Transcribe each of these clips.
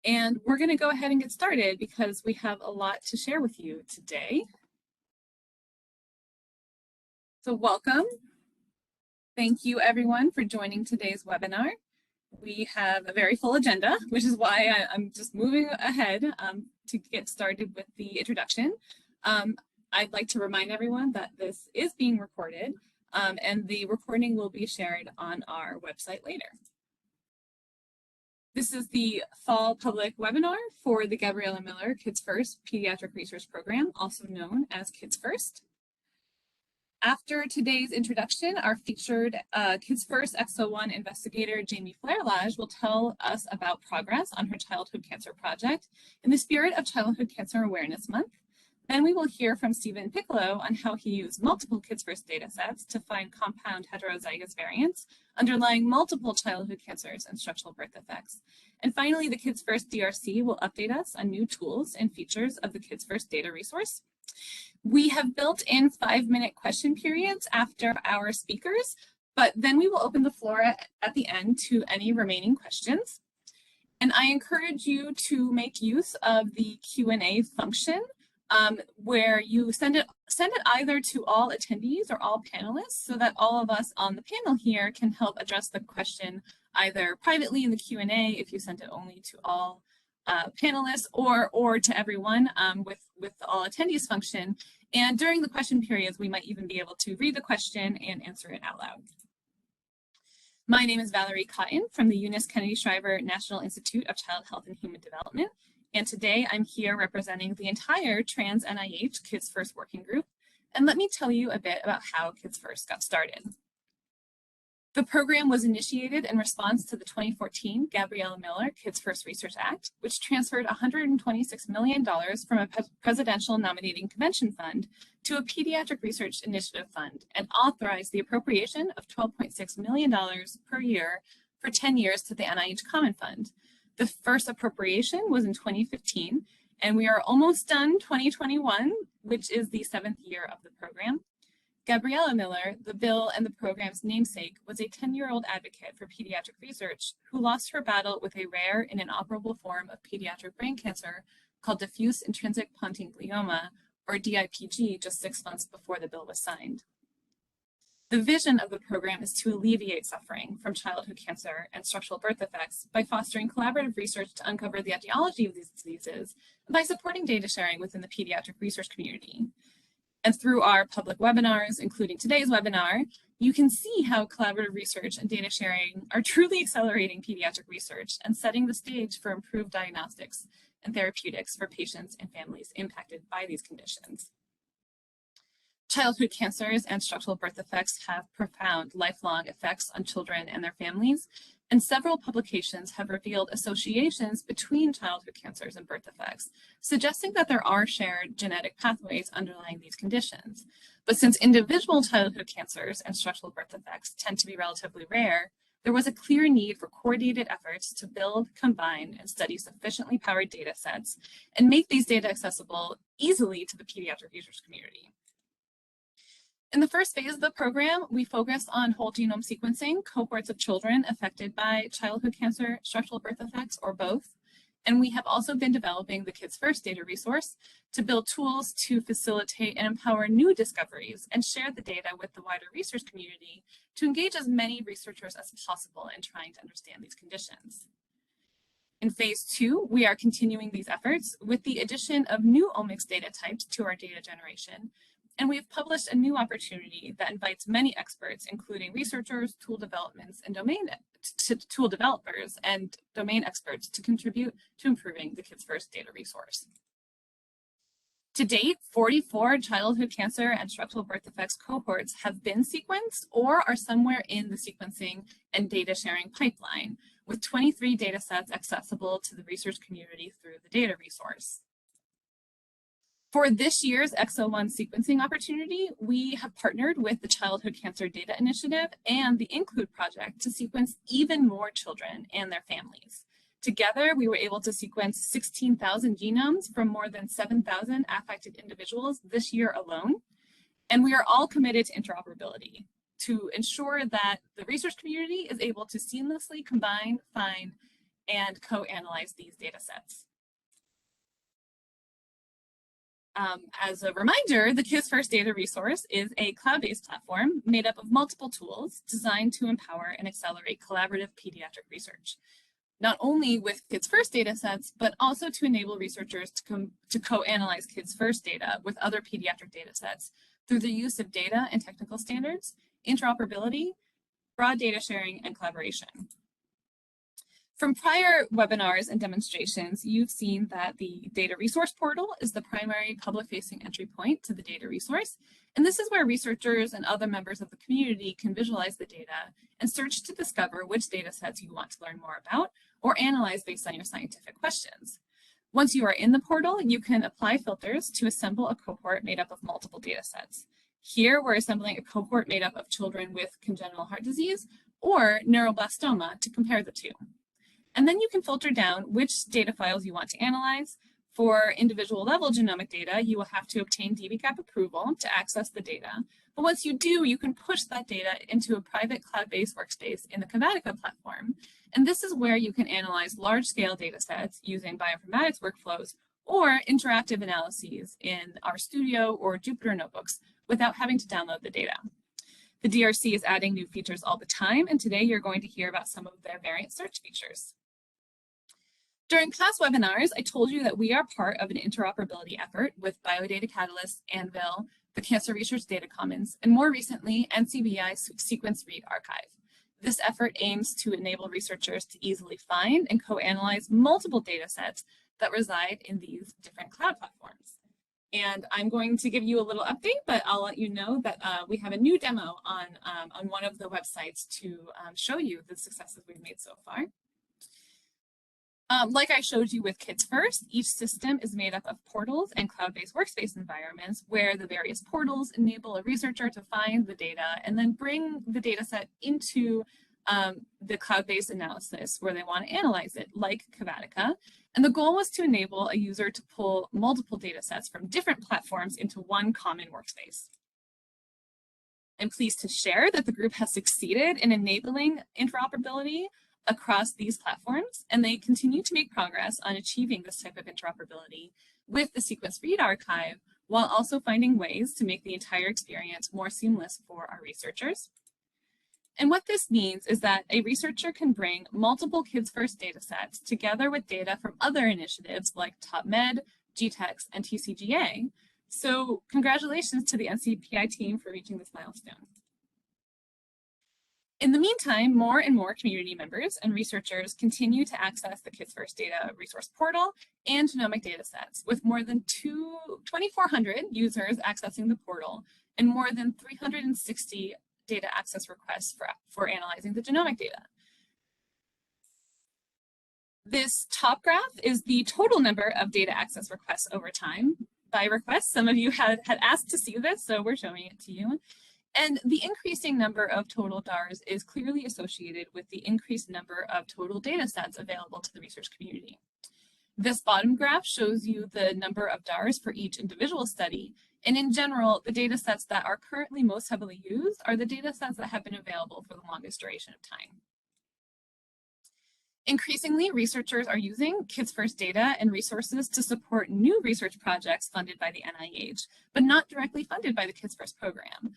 And we're going to go ahead and get started because we have a lot to share with you today. So welcome. Thank you everyone for joining today's webinar. We have a very full agenda, which is why I'm just moving ahead to get started with the introduction. I'd like to remind everyone that this is being recorded and the recording will be shared on our website later. This is the fall public webinar for the Gabriella Miller Kids First Pediatric Research Program, also known as Kids First. After today's introduction, our featured Kids First Exo-1 investigator, Jamie Flerlage, will tell us about progress on her childhood cancer project in the spirit of Childhood Cancer Awareness Month. Then we will hear from Steven Piccolo on how he used multiple Kids First data sets to find compound-heterozygous variants underlying multiple childhood cancers and structural birth defects. And finally, the Kids First DRC will update us on new tools and features of the Kids First data resource. We have built in 5-minute question periods after our speakers, but then we will open the floor at the end to any remaining questions. And I encourage you to make use of the Q&A function where you send it either to all attendees or all panelists so that all of us on the panel here can help address the question either privately in the Q&A if you send it only to all panelists or to everyone with the all attendees function. And during the question periods, we might even be able to read the question and answer it out loud. My name is Valerie Cotton from the Eunice Kennedy Shriver National Institute of Child Health and Human Development. And today I'm here representing the entire Trans NIH Kids First Working Group. And let me tell you a bit about how Kids First got started. The program was initiated in response to the 2014 Gabriella Miller Kids First Research Act, which transferred $126 million from a presidential nominating convention fund to a pediatric research initiative fund and authorized the appropriation of $12.6 million per year for 10 years to the NIH Common Fund. The first appropriation was in 2015, and we are almost done 2021, which is the 7th year of the program. Gabriella Miller, the bill and the program's namesake, was a 10-year-old advocate for pediatric research who lost her battle with a rare and inoperable form of pediatric brain cancer called diffuse intrinsic pontine glioma, or DIPG, just 6 months before the bill was signed. The vision of the program is to alleviate suffering from childhood cancer and structural birth defects by fostering collaborative research to uncover the etiology of these diseases and by supporting data sharing within the pediatric research community. And through our public webinars, including today's webinar, you can see how collaborative research and data sharing are truly accelerating pediatric research and setting the stage for improved diagnostics and therapeutics for patients and families impacted by these conditions. Childhood cancers and structural birth defects have profound lifelong effects on children and their families, and several publications have revealed associations between childhood cancers and birth defects, suggesting that there are shared genetic pathways underlying these conditions. But since individual childhood cancers and structural birth defects tend to be relatively rare, there was a clear need for coordinated efforts to build, combine, and study sufficiently powered data sets and make these data accessible easily to the pediatric research community. In the first phase of the program, we focused on whole genome sequencing cohorts of children affected by childhood cancer, structural birth defects, or both. And we have also been developing the Kids First data resource to build tools to facilitate and empower new discoveries and share the data with the wider research community to engage as many researchers as possible in trying to understand these conditions. In phase 2, we are continuing these efforts with the addition of new omics data types to our data generation. And we have published a new opportunity that invites many experts, including researchers, tool developers, and domain experts to contribute to improving the Kids First data resource. To date, 44 childhood cancer and structural birth defects cohorts have been sequenced or are somewhere in the sequencing and data sharing pipeline, with 23 data sets accessible to the research community through the data resource. For this year's Exo-1 sequencing opportunity, we have partnered with the Childhood Cancer Data Initiative and the Include project to sequence even more children and their families. Together, we were able to sequence 16,000 genomes from more than 7,000 affected individuals this year alone. And we are all committed to interoperability to ensure that the research community is able to seamlessly combine, find, and co-analyze these data sets. As a reminder, the Kids First data resource is a cloud-based platform made up of multiple tools designed to empower and accelerate collaborative pediatric research, not only with Kids First data sets, but also to enable researchers to co-analyze Kids First data with other pediatric data sets through the use of data and technical standards, interoperability, broad data sharing, and collaboration. From prior webinars and demonstrations, you've seen that the data resource portal is the primary public-facing entry point to the data resource. And this is where researchers and other members of the community can visualize the data and search to discover which data sets you want to learn more about or analyze based on your scientific questions. Once you are in the portal, you can apply filters to assemble a cohort made up of multiple data sets. Here, we're assembling a cohort made up of children with congenital heart disease or neuroblastoma to compare the two. And then you can filter down which data files you want to analyze. For individual level genomic data, you will have to obtain dbGaP approval to access the data. But once you do, you can push that data into a private cloud-based workspace in the Chematica platform. And this is where you can analyze large-scale data sets using bioinformatics workflows or interactive analyses in RStudio or Jupyter notebooks without having to download the data. The DRC is adding new features all the time, and today you're going to hear about some of their variant search features. During past webinars, I told you that we are part of an interoperability effort with Biodata Catalyst, Anvil, the Cancer Research Data Commons, and more recently, NCBI Sequence Read Archive. This effort aims to enable researchers to easily find and co-analyze multiple data sets that reside in these different cloud platforms. And I'm going to give you a little update, but I'll let you know that we have a new demo on one of the websites to show you the successes we've made so far. Like I showed you with Kids First, each system is made up of portals and cloud-based workspace environments where the various portals enable a researcher to find the data and then bring the data set into the cloud-based analysis where they want to analyze it, like Chematica. And the goal was to enable a user to pull multiple data sets from different platforms into one common workspace. I'm pleased to share that the group has succeeded in enabling interoperability across these platforms, and they continue to make progress on achieving this type of interoperability with the Sequence Read Archive, while also finding ways to make the entire experience more seamless for our researchers. And what this means is that a researcher can bring multiple Kids First data sets together with data from other initiatives like TopMed, GTEx, and TCGA. So congratulations to the NCPI team for reaching this milestone. In the meantime, more and more community members and researchers continue to access the Kids First data resource portal and genomic data sets, with more than 2,400 users accessing the portal and more than 360 data access requests for analyzing the genomic data. This top graph is the total number of data access requests over time. By request, some of you had asked to see this, so we're showing it to you. And the increasing number of total DARs is clearly associated with the increased number of total data sets available to the research community. This bottom graph shows you the number of DARs for each individual study. And in general, the data sets that are currently most heavily used are the data sets that have been available for the longest duration of time. Increasingly, researchers are using Kids First data and resources to support new research projects funded by the NIH, but not directly funded by the Kids First program.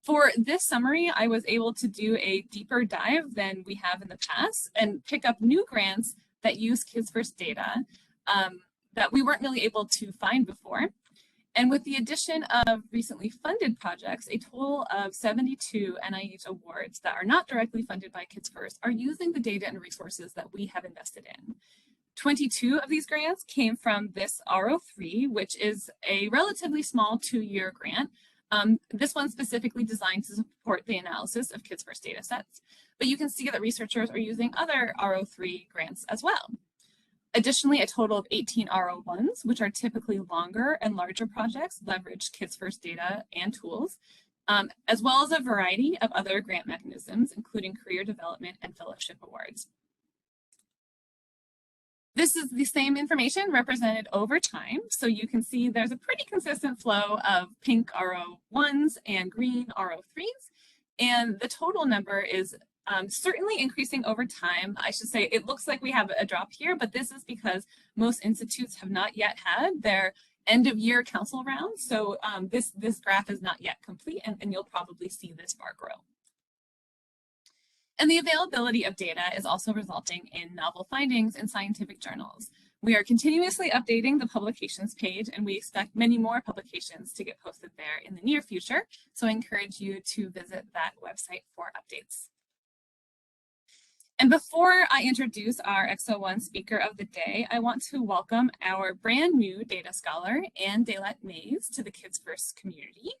For this summary, I was able to do a deeper dive than we have in the past and pick up new grants that use Kids First data that we weren't really able to find before. And with the addition of recently funded projects, a total of 72 NIH awards that are not directly funded by Kids First are using the data and resources that we have invested in. 22 of these grants came from this R03, which is a relatively small 2-year grant. This one's specifically designed to support the analysis of Kids First data sets, but you can see that researchers are using other R03 grants as well. Additionally, a total of 18 R01s, which are typically longer and larger projects, leverage Kids First data and tools, as well as a variety of other grant mechanisms, including career development and fellowship awards. This is the same information represented over time. So you can see there's a pretty consistent flow of pink R01s and green R03s. And the total number is certainly increasing over time. I should say it looks like we have a drop here, but this is because most institutes have not yet had their end of year council round. So this graph is not yet complete, and you'll probably see this bar grow. And the availability of data is also resulting in novel findings in scientific journals. We are continuously updating the publications page, and we expect many more publications to get posted there in the near future. So I encourage you to visit that website for updates. And before I introduce our XO1 speaker of the day, I want to welcome our brand new data scholar, Anne Delette-Mays, to the Kids First community.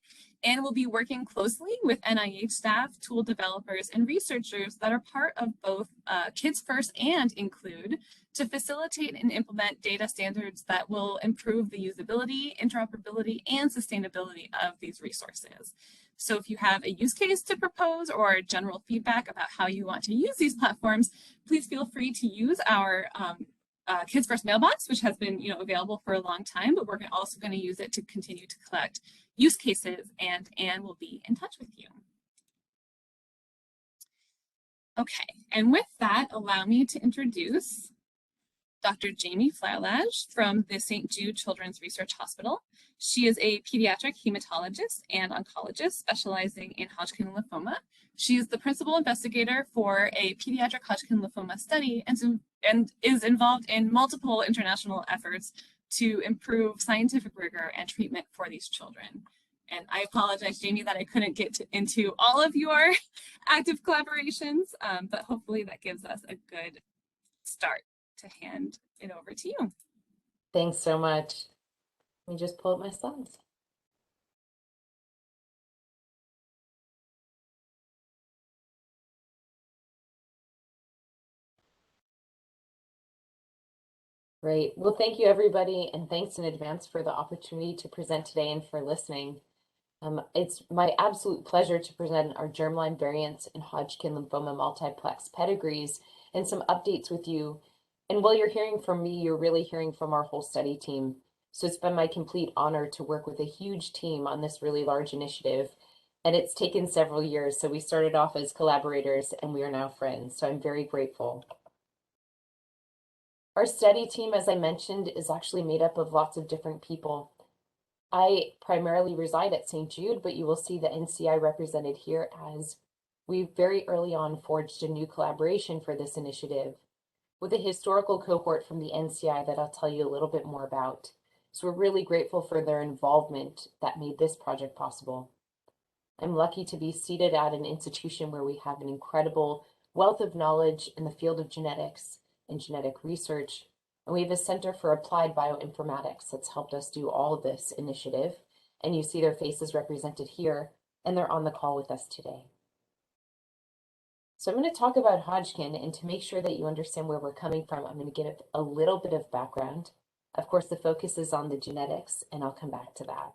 Anne will be working closely with NIH staff, tool developers, and researchers that are part of both Kids First and Include to facilitate and implement data standards that will improve the usability, interoperability, and sustainability of these resources. So if you have a use case to propose or general feedback about how you want to use these platforms, please feel free to use our Kids First mailbox, which has been available for a long time, but we're also going to use it to continue to collect use cases, and Anne will be in touch with you. Okay, and with that, allow me to introduce Dr. Jamie Flaulage from the St. Jude Children's Research Hospital. She is a pediatric hematologist and oncologist specializing in Hodgkin lymphoma. She is the principal investigator for a pediatric Hodgkin lymphoma study and is involved in multiple international efforts to improve scientific rigor and treatment for these children. And I apologize, Jamie, that I couldn't get into all of your active collaborations, but hopefully that gives us a good start to hand it over to you. Thanks so much. Let me just pull up my slides. Great. Well, thank you, everybody, and thanks in advance for the opportunity to present today and for listening. It's my absolute pleasure to present our germline variants in Hodgkin lymphoma multiplex pedigrees and some updates with you. And while you're hearing from me, you're really hearing from our whole study team. So it's been my complete honor to work with a huge team on this really large initiative. And it's taken several years. So we started off as collaborators and we are now friends. So I'm very grateful. Our study team, as I mentioned, is actually made up of lots of different people. I primarily reside at St. Jude, but you will see the NCI represented here as we very early on forged a new collaboration for this initiative with a historical cohort from the NCI that I'll tell you a little bit more about. So we're really grateful for their involvement that made this project possible. I'm lucky to be seated at an institution where we have an incredible wealth of knowledge in the field of genetics and genetic research. And we have a Center for Applied Bioinformatics that's helped us do all of this initiative. And you see their faces represented here, and they're on the call with us today. So I'm going to talk about Hodgkin, and to make sure that you understand where we're coming from, I'm going to give a little bit of background. Of course, the focus is on the genetics, and I'll come back to that.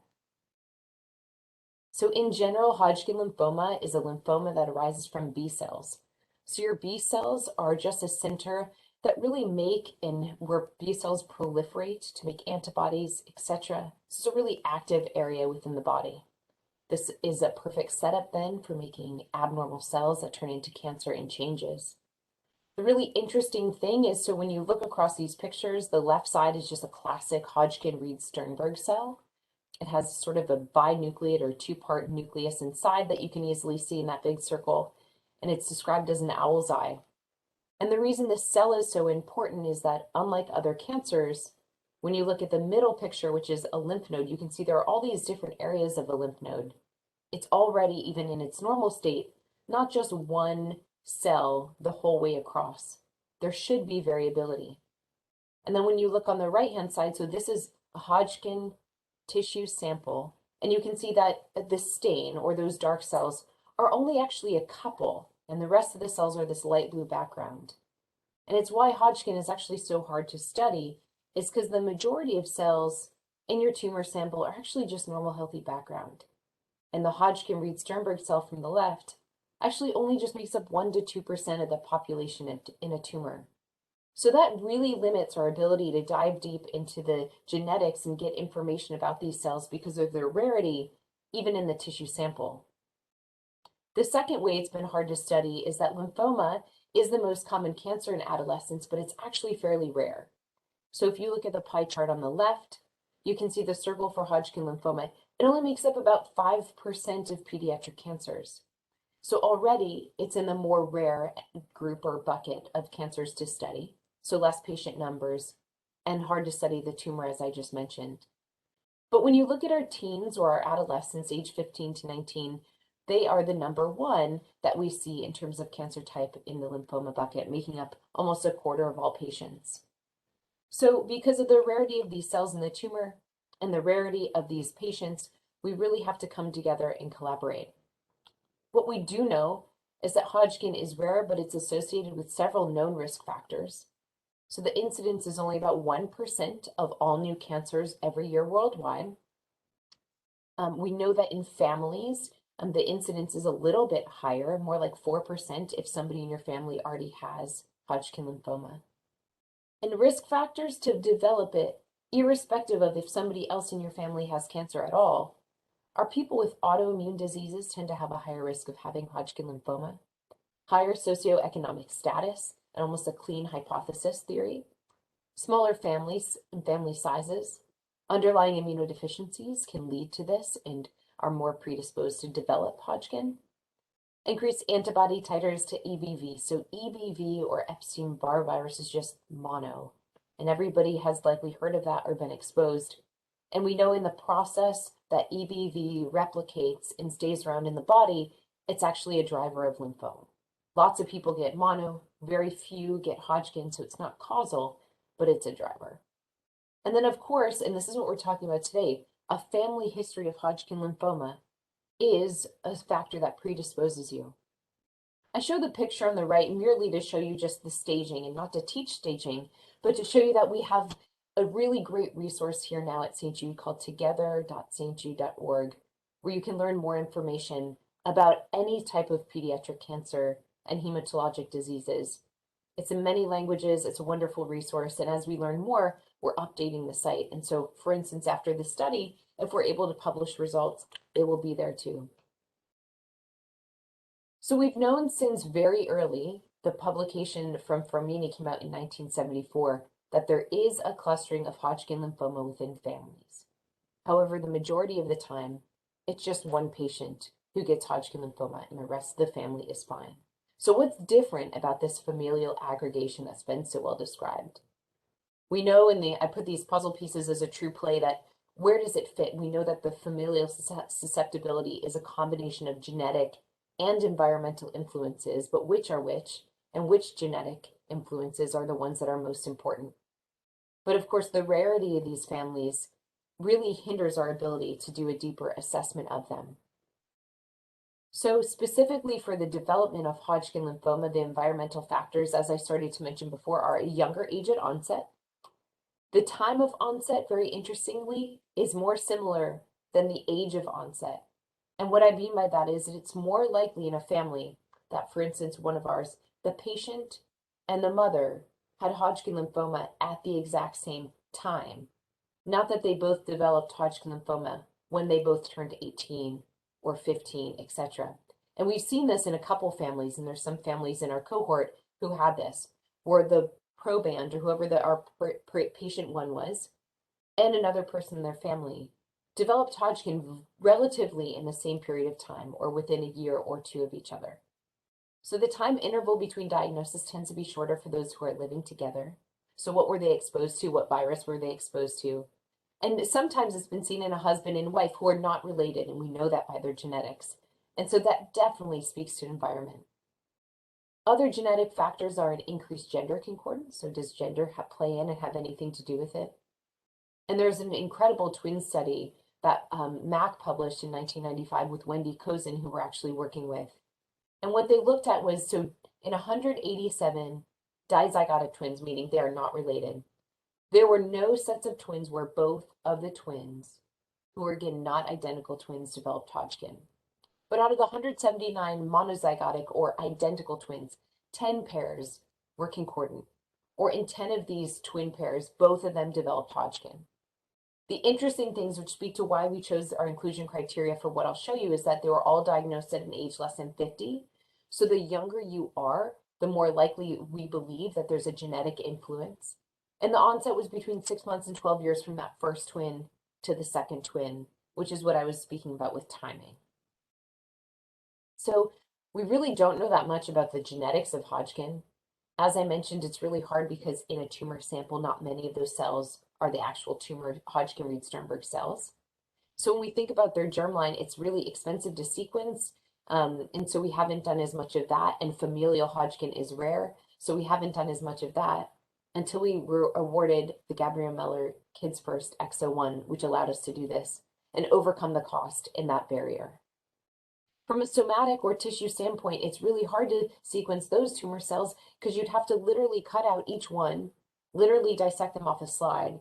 So in general, Hodgkin lymphoma is a lymphoma that arises from B cells. So your B cells are just a center that really make and where B cells proliferate to make antibodies, etc. It's a really active area within the body. This is a perfect setup then for making abnormal cells that turn into cancer and changes. The really interesting thing is, so when you look across these pictures, the left side is just a classic Hodgkin-Reed-Sternberg cell. It has sort of a binucleate or two-part nucleus inside that you can easily see in that big circle, and it's described as an owl's eye. And the reason this cell is so important is that unlike other cancers, when you look at the middle picture, which is a lymph node, you can see there are all these different areas of a lymph node. It's already, even in its normal state, not just one cell the whole way across. There should be variability. And then when you look on the right-hand side, so this is a Hodgkin tissue sample, and you can see that the stain or those dark cells are only actually a couple, and the rest of the cells are this light blue background. And it's why Hodgkin is actually so hard to study, is because the majority of cells in your tumor sample are actually just normal healthy background. And the Hodgkin-Reed-Sternberg cell from the left actually only just makes up 1 to 2% of the population in a tumor. So that really limits our ability to dive deep into the genetics and get information about these cells because of their rarity, even in the tissue sample. The second way it's been hard to study is that lymphoma is the most common cancer in adolescents, but it's actually fairly rare. So if you look at the pie chart on the left, you can see the circle for Hodgkin lymphoma. It only makes up about 5% of pediatric cancers. So already it's in the more rare group or bucket of cancers to study, so less patient numbers and hard to study the tumor, as I just mentioned. But when you look at our teens or our adolescents, age 15 to 19, they are the number one that we see in terms of cancer type in the lymphoma bucket, making up almost a quarter of all patients. So because of the rarity of these cells in the tumor and the rarity of these patients, we really have to come together and collaborate. What we do know is that Hodgkin is rare, but it's associated with several known risk factors. So the incidence is only about 1% of all new cancers every year worldwide. We know that in families, the incidence is a little bit higher, more like 4% if somebody in your family already has Hodgkin lymphoma. And risk factors to develop it, irrespective of if somebody else in your family has cancer at all, are people with autoimmune diseases tend to have a higher risk of having Hodgkin lymphoma, higher socioeconomic status, and almost a clean hypothesis theory, smaller families and family sizes, underlying immunodeficiencies can lead to this and are more predisposed to develop Hodgkin, increased antibody titers to EBV. So EBV or Epstein-Barr virus is just mono, and everybody has likely heard of that or been exposed. And we know in the process that EBV replicates and stays around in the body, it's actually a driver of lymphoma. Lots of people get mono, very few get Hodgkin, so it's not causal, but it's a driver. And then of course, and this is what we're talking about today, a family history of Hodgkin lymphoma is a factor that predisposes you. I show the picture on the right merely to show you just the staging and not to teach staging, but to show you that we have a really great resource here now at St. Jude called together.stjude.org, where you can learn more information about any type of pediatric cancer and hematologic diseases. It's in many languages, it's a wonderful resource, and as we learn more, we're updating the site. And so, for instance, after the study, if we're able to publish results, they will be there too. So we've known since very early, the publication from Fermini came out in 1974, that there is a clustering of Hodgkin lymphoma within families. However, the majority of the time, it's just one patient who gets Hodgkin lymphoma and the rest of the family is fine. So what's different about this familial aggregation that's been so well described? We know I put these puzzle pieces as a true play that where does it fit? We know that the familial susceptibility is a combination of genetic and environmental influences, but which are which, and which genetic influences are the ones that are most important. But of course, the rarity of these families really hinders our ability to do a deeper assessment of them. So specifically for the development of Hodgkin lymphoma, the environmental factors, as I started to mention before, are a younger age at onset. The time of onset, very interestingly, is more similar than the age of onset. And what I mean by that is that it's more likely in a family that, for instance, one of ours, the patient and the mother had Hodgkin lymphoma at the exact same time. Not that they both developed Hodgkin lymphoma when they both turned 18 or 15, etc. And we've seen this in a couple families, and there's some families in our cohort who had this, where the proband or whoever our patient one was, and another person in their family developed Hodgkin relatively in the same period of time or within a year or two of each other. So the time interval between diagnosis tends to be shorter for those who are living together. So what were they exposed to? What virus were they exposed to? And sometimes it's been seen in a husband and wife who are not related, and we know that by their genetics. And so that definitely speaks to environment. Other genetic factors are an increased gender concordance. So does gender play in and have anything to do with it? And there's an incredible twin study that Mac published in 1995 with Wendy Cozen, who we're actually working with. And what they looked at was, so in 187 dizygotic twins, meaning they are not related, there were no sets of twins where both of the twins, who were again not identical twins, developed Hodgkin. But out of the 179 monozygotic or identical twins, 10 pairs were concordant. Or in 10 of these twin pairs, both of them developed Hodgkin. The interesting things which speak to why we chose our inclusion criteria for what I'll show you is that they were all diagnosed at an age less than 50. So the younger you are, the more likely we believe that there's a genetic influence. And the onset was between 6 months and 12 years from that first twin to the second twin, which is what I was speaking about with timing. So we really don't know that much about the genetics of Hodgkin. As I mentioned, it's really hard because in a tumor sample, not many of those cells are the actual tumor Hodgkin-Reed-Sternberg cells. So when we think about their germline, it's really expensive to sequence. And so we haven't done as much of that. And familial Hodgkin is rare. So we haven't done as much of that until we were awarded the Gabriella Miller Kids First X01, which allowed us to do this and overcome the cost in that barrier. From a somatic or tissue standpoint, it's really hard to sequence those tumor cells because you'd have to literally cut out each one, literally dissect them off a slide,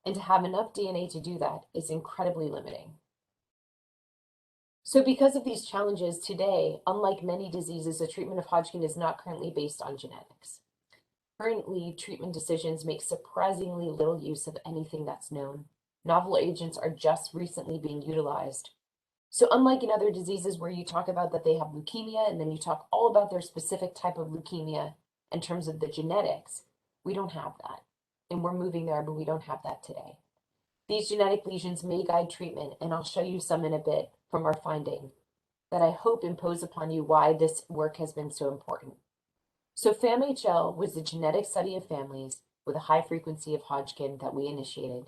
and to have enough DNA to do that is incredibly limiting. So because of these challenges today, unlike many diseases, the treatment of Hodgkin is not currently based on genetics. Currently, treatment decisions make surprisingly little use of anything that's known. Novel agents are just recently being utilized. So unlike in other diseases where you talk about that they have leukemia and then you talk all about their specific type of leukemia in terms of the genetics, we don't have that. And we're moving there, but we don't have that today. These genetic lesions may guide treatment, and I'll show you some in a bit from our finding that I hope impose upon you why this work has been so important. So FAMHL was the genetic study of families with a high frequency of Hodgkin that we initiated.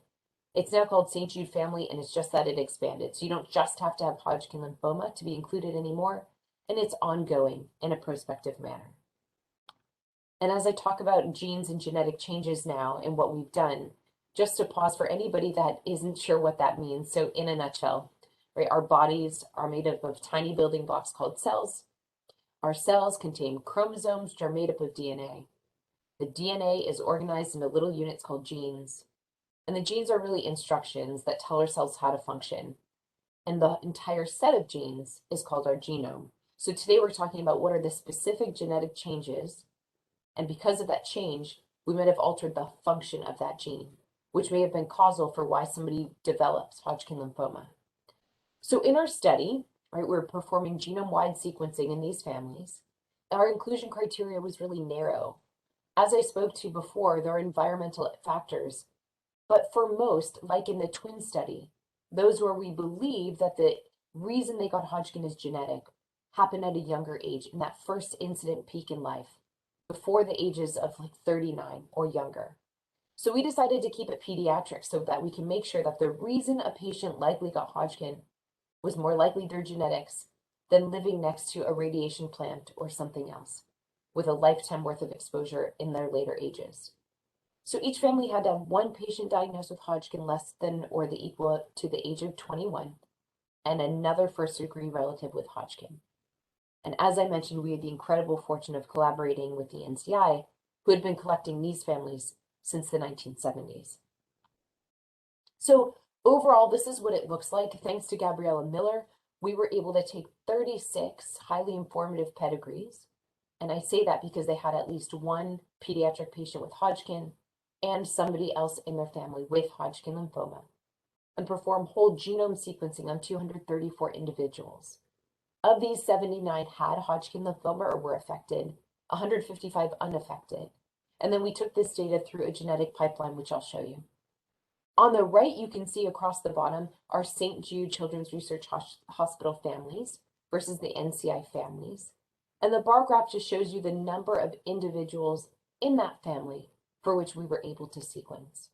It's now called St. Jude family, and it's just that it expanded. So you don't just have to have Hodgkin lymphoma to be included anymore, and it's ongoing in a prospective manner. And as I talk about genes and genetic changes now and what we've done, just to pause for anybody that isn't sure what that means. So in a nutshell, right, our bodies are made up of tiny building blocks called cells. Our cells contain chromosomes, which are made up of DNA. The DNA is organized into little units called genes. And the genes are really instructions that tell our cells how to function. And the entire set of genes is called our genome. So today we're talking about what are the specific genetic changes. And because of that change, we might have altered the function of that gene, which may have been causal for why somebody develops Hodgkin lymphoma. So in our study, right, we're performing genome-wide sequencing in these families. Our inclusion criteria was really narrow. As I spoke to before, there are environmental factors. But for most, like in the twin study, those where we believe that the reason they got Hodgkin is genetic happened at a younger age, in that first incident peak in life, before the ages of like 39 or younger. So we decided to keep it pediatric so that we can make sure that the reason a patient likely got Hodgkin was more likely their genetics than living next to a radiation plant or something else with a lifetime worth of exposure in their later ages. So each family had to have one patient diagnosed with Hodgkin less than or the equal to the age of 21 and another first-degree relative with Hodgkin. And as I mentioned, we had the incredible fortune of collaborating with the NCI, who had been collecting these families since the 1970s. So overall, this is what it looks like. Thanks to Gabriella Miller, we were able to take 36 highly informative pedigrees. And I say that because they had at least one pediatric patient with Hodgkin and somebody else in their family with Hodgkin lymphoma, and perform whole genome sequencing on 234 individuals. Of these, 79 had Hodgkin lymphoma or were affected, 155 unaffected. And then we took this data through a genetic pipeline, which I'll show you. On the right, you can see across the bottom our St. Jude Children's Research Hospital families versus the NCI families. And the bar graph just shows you the number of individuals in that family for which we were able to sequence.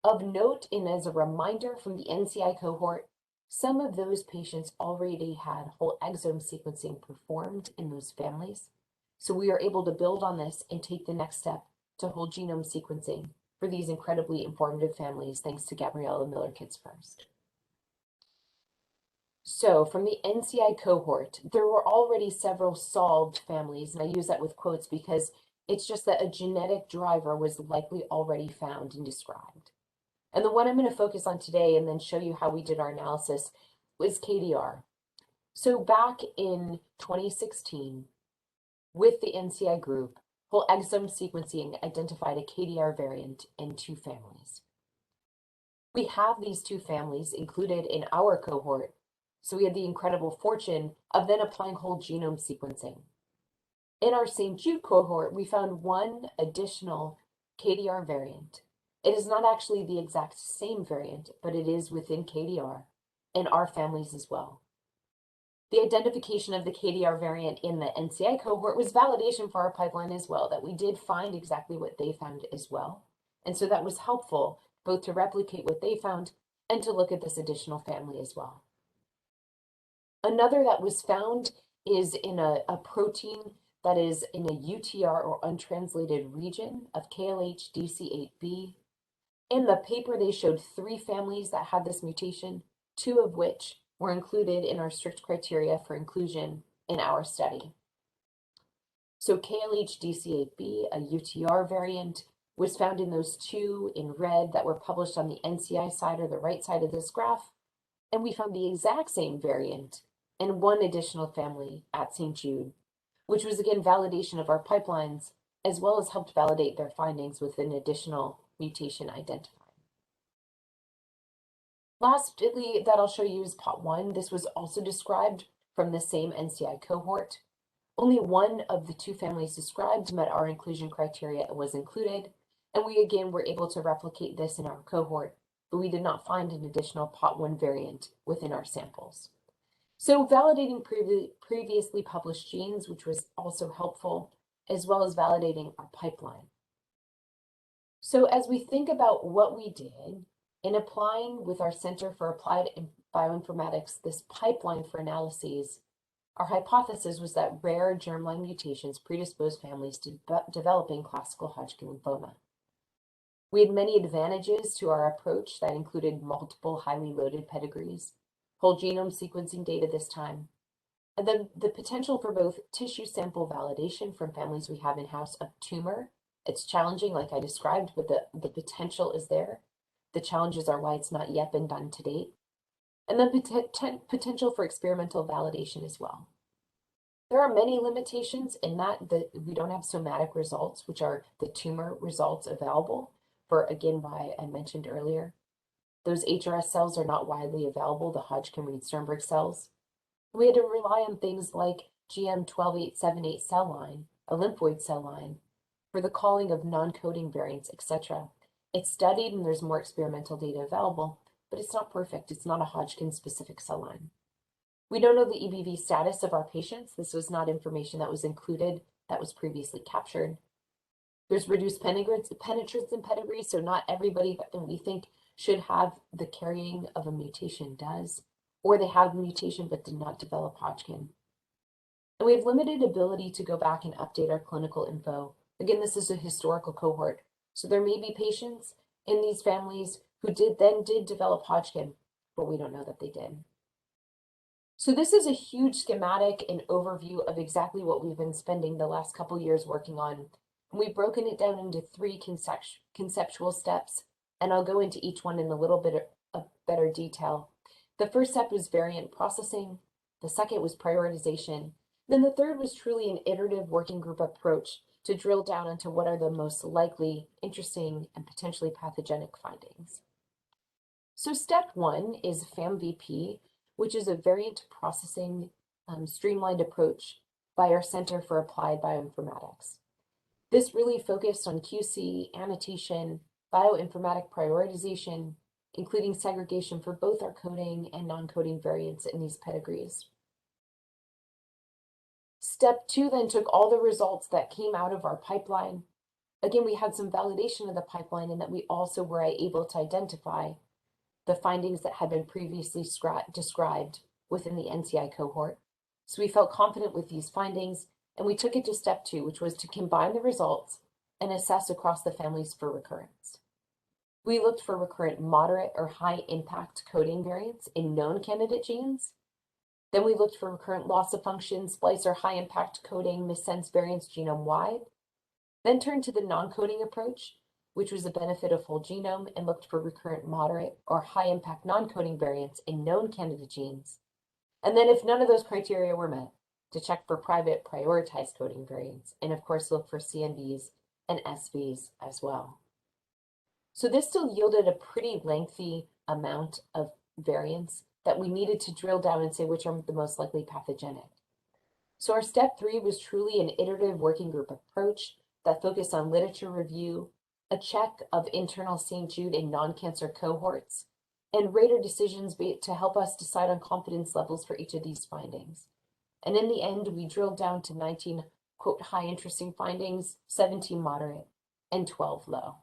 Of note, and as a reminder from the NCI cohort, some of those patients already had whole exome sequencing performed in those families. So we are able to build on this and take the next step to whole genome sequencing for these incredibly informative families, thanks to Gabriella Miller Kids First. So from the NCI cohort, there were already several solved families, and I use that with quotes because it's just that a genetic driver was likely already found and described. And the one I'm going to focus on today and then show you how we did our analysis was KDR. So back in 2016, with the NCI group, whole exome sequencing identified a KDR variant in 2 families. We have these two families included in our cohort, so we had the incredible fortune of then applying whole genome sequencing. In our St. Jude cohort, we found one additional KDR variant. It is not actually the exact same variant, but it is within KDR, in our families as well. The identification of the KDR variant in the NCI cohort was validation for our pipeline as well, that we did find exactly what they found as well. And so that was helpful both to replicate what they found and to look at this additional family as well. Another that was found is in a protein that is in a UTR or untranslated region of KLH DC8B. In the paper, they showed 3 families that had this mutation, 2 of which were included in our strict criteria for inclusion in our study. So KLH DC8B, a UTR variant, was found in those 2 in red that were published on the NCI side or the right side of this graph. And we found the exact same variant in 1 additional family at St. Jude, which was again validation of our pipelines, as well as helped validate their findings with an additional mutation identified. Lastly, that I'll show you is POT1. This was also described from the same NCI cohort. Only 1 of the 2 families described met our inclusion criteria and was included, and we again were able to replicate this in our cohort, but we did not find an additional POT1 variant within our samples. So validating previously published genes, which was also helpful, as well as validating our pipeline. So as we think about what we did in applying with our Center for Applied Bioinformatics this pipeline for analyses, our hypothesis was that rare germline mutations predispose families to developing classical Hodgkin lymphoma. We had many advantages to our approach that included multiple highly loaded pedigrees, whole genome sequencing data this time, and then the potential for both tissue sample validation from families we have in-house of tumor. It's challenging, like I described, but the potential is there. The challenges are why it's not yet been done to date. And then potential for experimental validation as well. There are many limitations in that we don't have somatic results, which are the tumor results available for, again, why I mentioned earlier. Those HRS cells are not widely available, the Hodgkin-Reed-Sternberg cells. We had to rely on things like GM12878 cell line, a lymphoid cell line, for the calling of non-coding variants, etc. It's studied and there's more experimental data available, but it's not perfect. It's not a Hodgkin-specific cell line. We don't know the EBV status of our patients. This was not information that was included that was previously captured. There's reduced penetrance in pedigree, so not everybody that we think should have the carrying of a mutation does, or they have the mutation but did not develop Hodgkin. And we have limited ability to go back and update our clinical info. Again, this is a historical cohort, so there may be patients in these families who did develop Hodgkin, but we don't know that they did. So this is a huge schematic and overview of exactly what we've been spending the last couple years working on. And we've broken it down into 3 conceptual steps, and I'll go into each one in a little bit of better detail. The first step was variant processing, the second was prioritization, then the third was truly an iterative working group approach to drill down into what are the most likely, interesting, and potentially pathogenic findings. So step 1 is FAMVP, which is a variant processing streamlined approach by our Center for Applied Bioinformatics. This really focused on QC, annotation, bioinformatic prioritization, including segregation for both our coding and non-coding variants in these pedigrees. Step 2 then took all the results that came out of our pipeline. Again, we had some validation of the pipeline in that we also were able to identify the findings that had been previously described within the NCI cohort. So we felt confident with these findings, and we took it to step 2, which was to combine the results and assess across the families for recurrence. We looked for recurrent moderate or high impact coding variants in known candidate genes. Then we looked for recurrent loss of function, splice or high impact coding missense variants genome-wide. Then turned to the non-coding approach, which was the benefit of whole genome, and looked for recurrent moderate or high impact non-coding variants in known candidate genes. And then if none of those criteria were met, to check for private prioritized coding variants, and of course look for CNVs and SVs as well. So this still yielded a pretty lengthy amount of variants that we needed to drill down and say which are the most likely pathogenic. So our step 3 was truly an iterative working group approach that focused on literature review, a check of internal St. Jude and non-cancer cohorts, and rater decisions to help us decide on confidence levels for each of these findings. And in the end, we drilled down to 19, quote, high interesting findings, 17 moderate, and 12 low.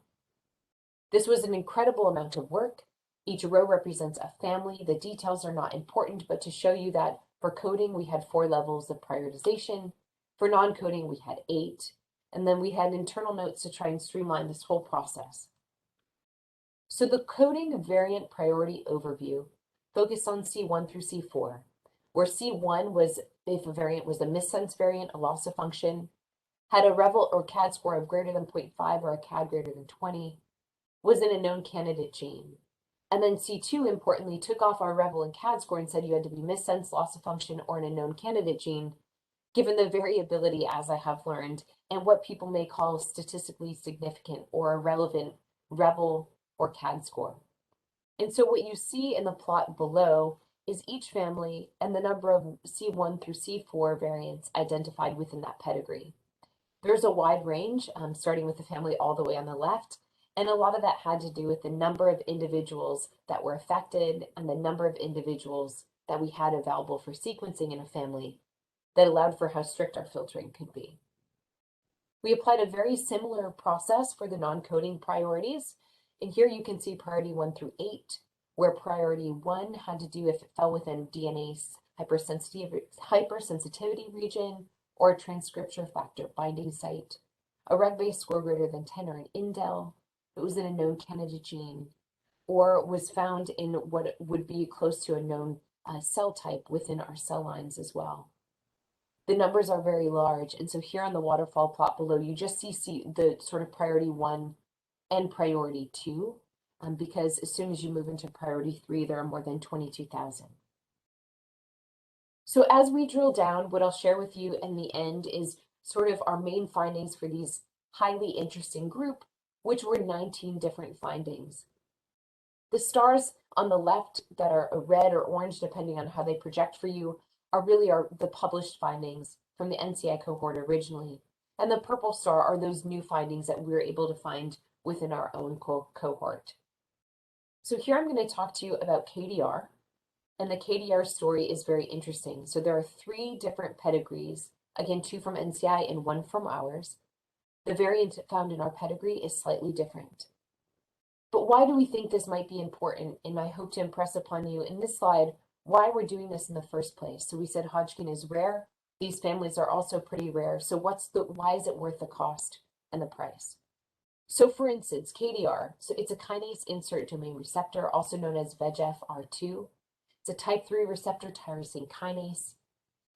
This was an incredible amount of work. Each row represents a family. The details are not important, but to show you that for coding, we had 4 levels of prioritization. For non-coding, we had 8. And then we had internal notes to try and streamline this whole process. So the coding variant priority overview focused on C1 through C4, where C1 was if a variant was a missense variant, a loss of function, had a REVEL or CAD score of greater than 0.5 or a CAD greater than 20, was in a known candidate gene. And then C2, importantly, took off our REVEL and CAD score and said you had to be missense, loss of function, or in a known candidate gene, given the variability, as I have learned, and what people may call statistically significant or a relevant REVEL or CAD score. And so what you see in the plot below is each family and the number of C1 through C4 variants identified within that pedigree. There's a wide range, starting with the family all the way on the left, and a lot of that had to do with the number of individuals that were affected and the number of individuals that we had available for sequencing in a family that allowed for how strict our filtering could be. We applied a very similar process for the non-coding priorities, and here you can see priority 1 through 8, where priority 1 had to do if it fell within DNA hypersensitivity region or a transcription factor binding site, a reg-based score greater than 10 or an indel, it was in a known candidate gene, or was found in what would be close to a known cell type within our cell lines as well. The numbers are very large, and so here on the waterfall plot below, you just see the sort of priority 1 and priority 2, because as soon as you move into priority 3, there are more than 22,000. So as we drill down, what I'll share with you in the end is sort of our main findings for these highly interesting group, which were 19 different findings. The stars on the left that are red or orange, depending on how they project for you, are the published findings from the NCI cohort originally. And the purple star are those new findings that we were able to find within our own cohort. So here I'm going to talk to you about KDR, and the KDR story is very interesting. So there are 3 different pedigrees, again, 2 from NCI and 1 from ours. The variant found in our pedigree is slightly different. But why do we think this might be important? And I hope to impress upon you in this slide why we're doing this in the first place. So we said Hodgkin is rare. These families are also pretty rare. So why is it worth the cost and the price? So for instance, KDR, so it's a kinase insert domain receptor, also known as VEGFR2. It's a type 3 receptor tyrosine kinase.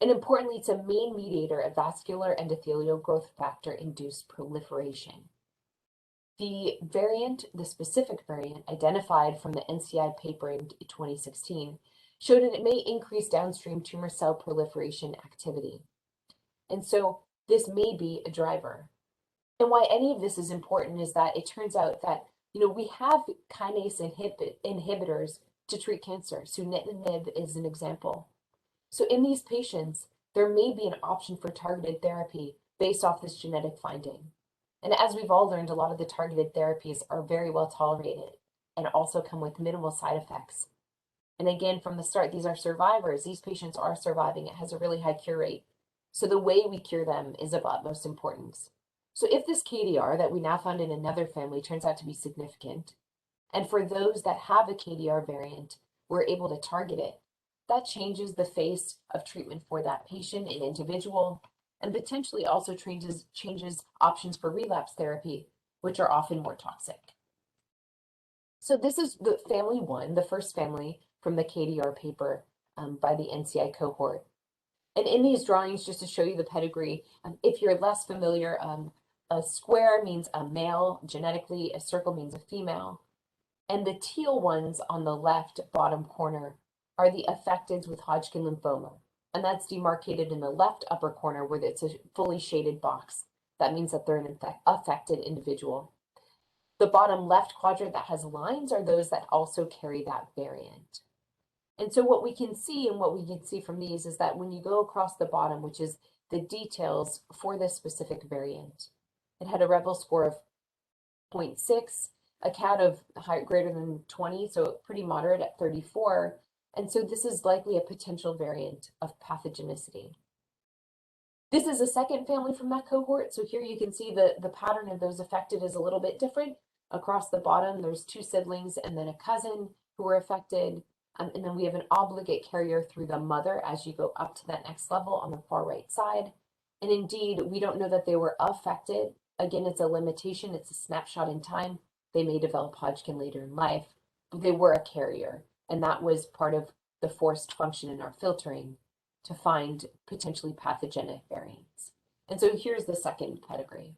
And importantly, it's a main mediator of vascular endothelial growth factor induced proliferation. The specific variant identified from the NCI paper in 2016 showed that it may increase downstream tumor cell proliferation activity. And so this may be a driver. And why any of this is important is that it turns out that, we have kinase inhibitors to treat cancer. Sunitinib is an example. So in these patients, there may be an option for targeted therapy based off this genetic finding. And as we've all learned, a lot of the targeted therapies are very well tolerated and also come with minimal side effects. And again, from the start, these are survivors. These patients are surviving. It has a really high cure rate. So the way we cure them is of utmost importance. So if this KDR that we now found in another family turns out to be significant, and for those that have a KDR variant, we're able to target it, that changes the face of treatment for that patient and individual, and potentially also changes options for relapse therapy, which are often more toxic. So this is the family 1, the first family from the KDR paper by the NCI cohort. And in these drawings, just to show you the pedigree, if you're less familiar, a square means a male genetically, a circle means a female, and the teal ones on the left bottom corner are the affecteds with Hodgkin lymphoma, and that's demarcated in the left upper corner where it's a fully shaded box. That means that they're an affected individual. The bottom left quadrant that has lines are those that also carry that variant. And so what we can see and what we can see from these is that when you go across the bottom, which is the details for this specific variant, it had a Rebel score of 0.6, a CAT of greater than 20, so pretty moderate at 34. And so this is likely a potential variant of pathogenicity. This is a second family from that cohort. So here you can see the pattern of those affected is a little bit different. Across the bottom, there's 2 siblings and then a cousin who were affected. And then we have an obligate carrier through the mother as you go up to that next level on the far right side. And indeed, we don't know that they were affected. Again, it's a limitation. It's a snapshot in time. They may develop Hodgkin later in life, but they were a carrier. And that was part of the forced function in our filtering to find potentially pathogenic variants. And so here's the second pedigree.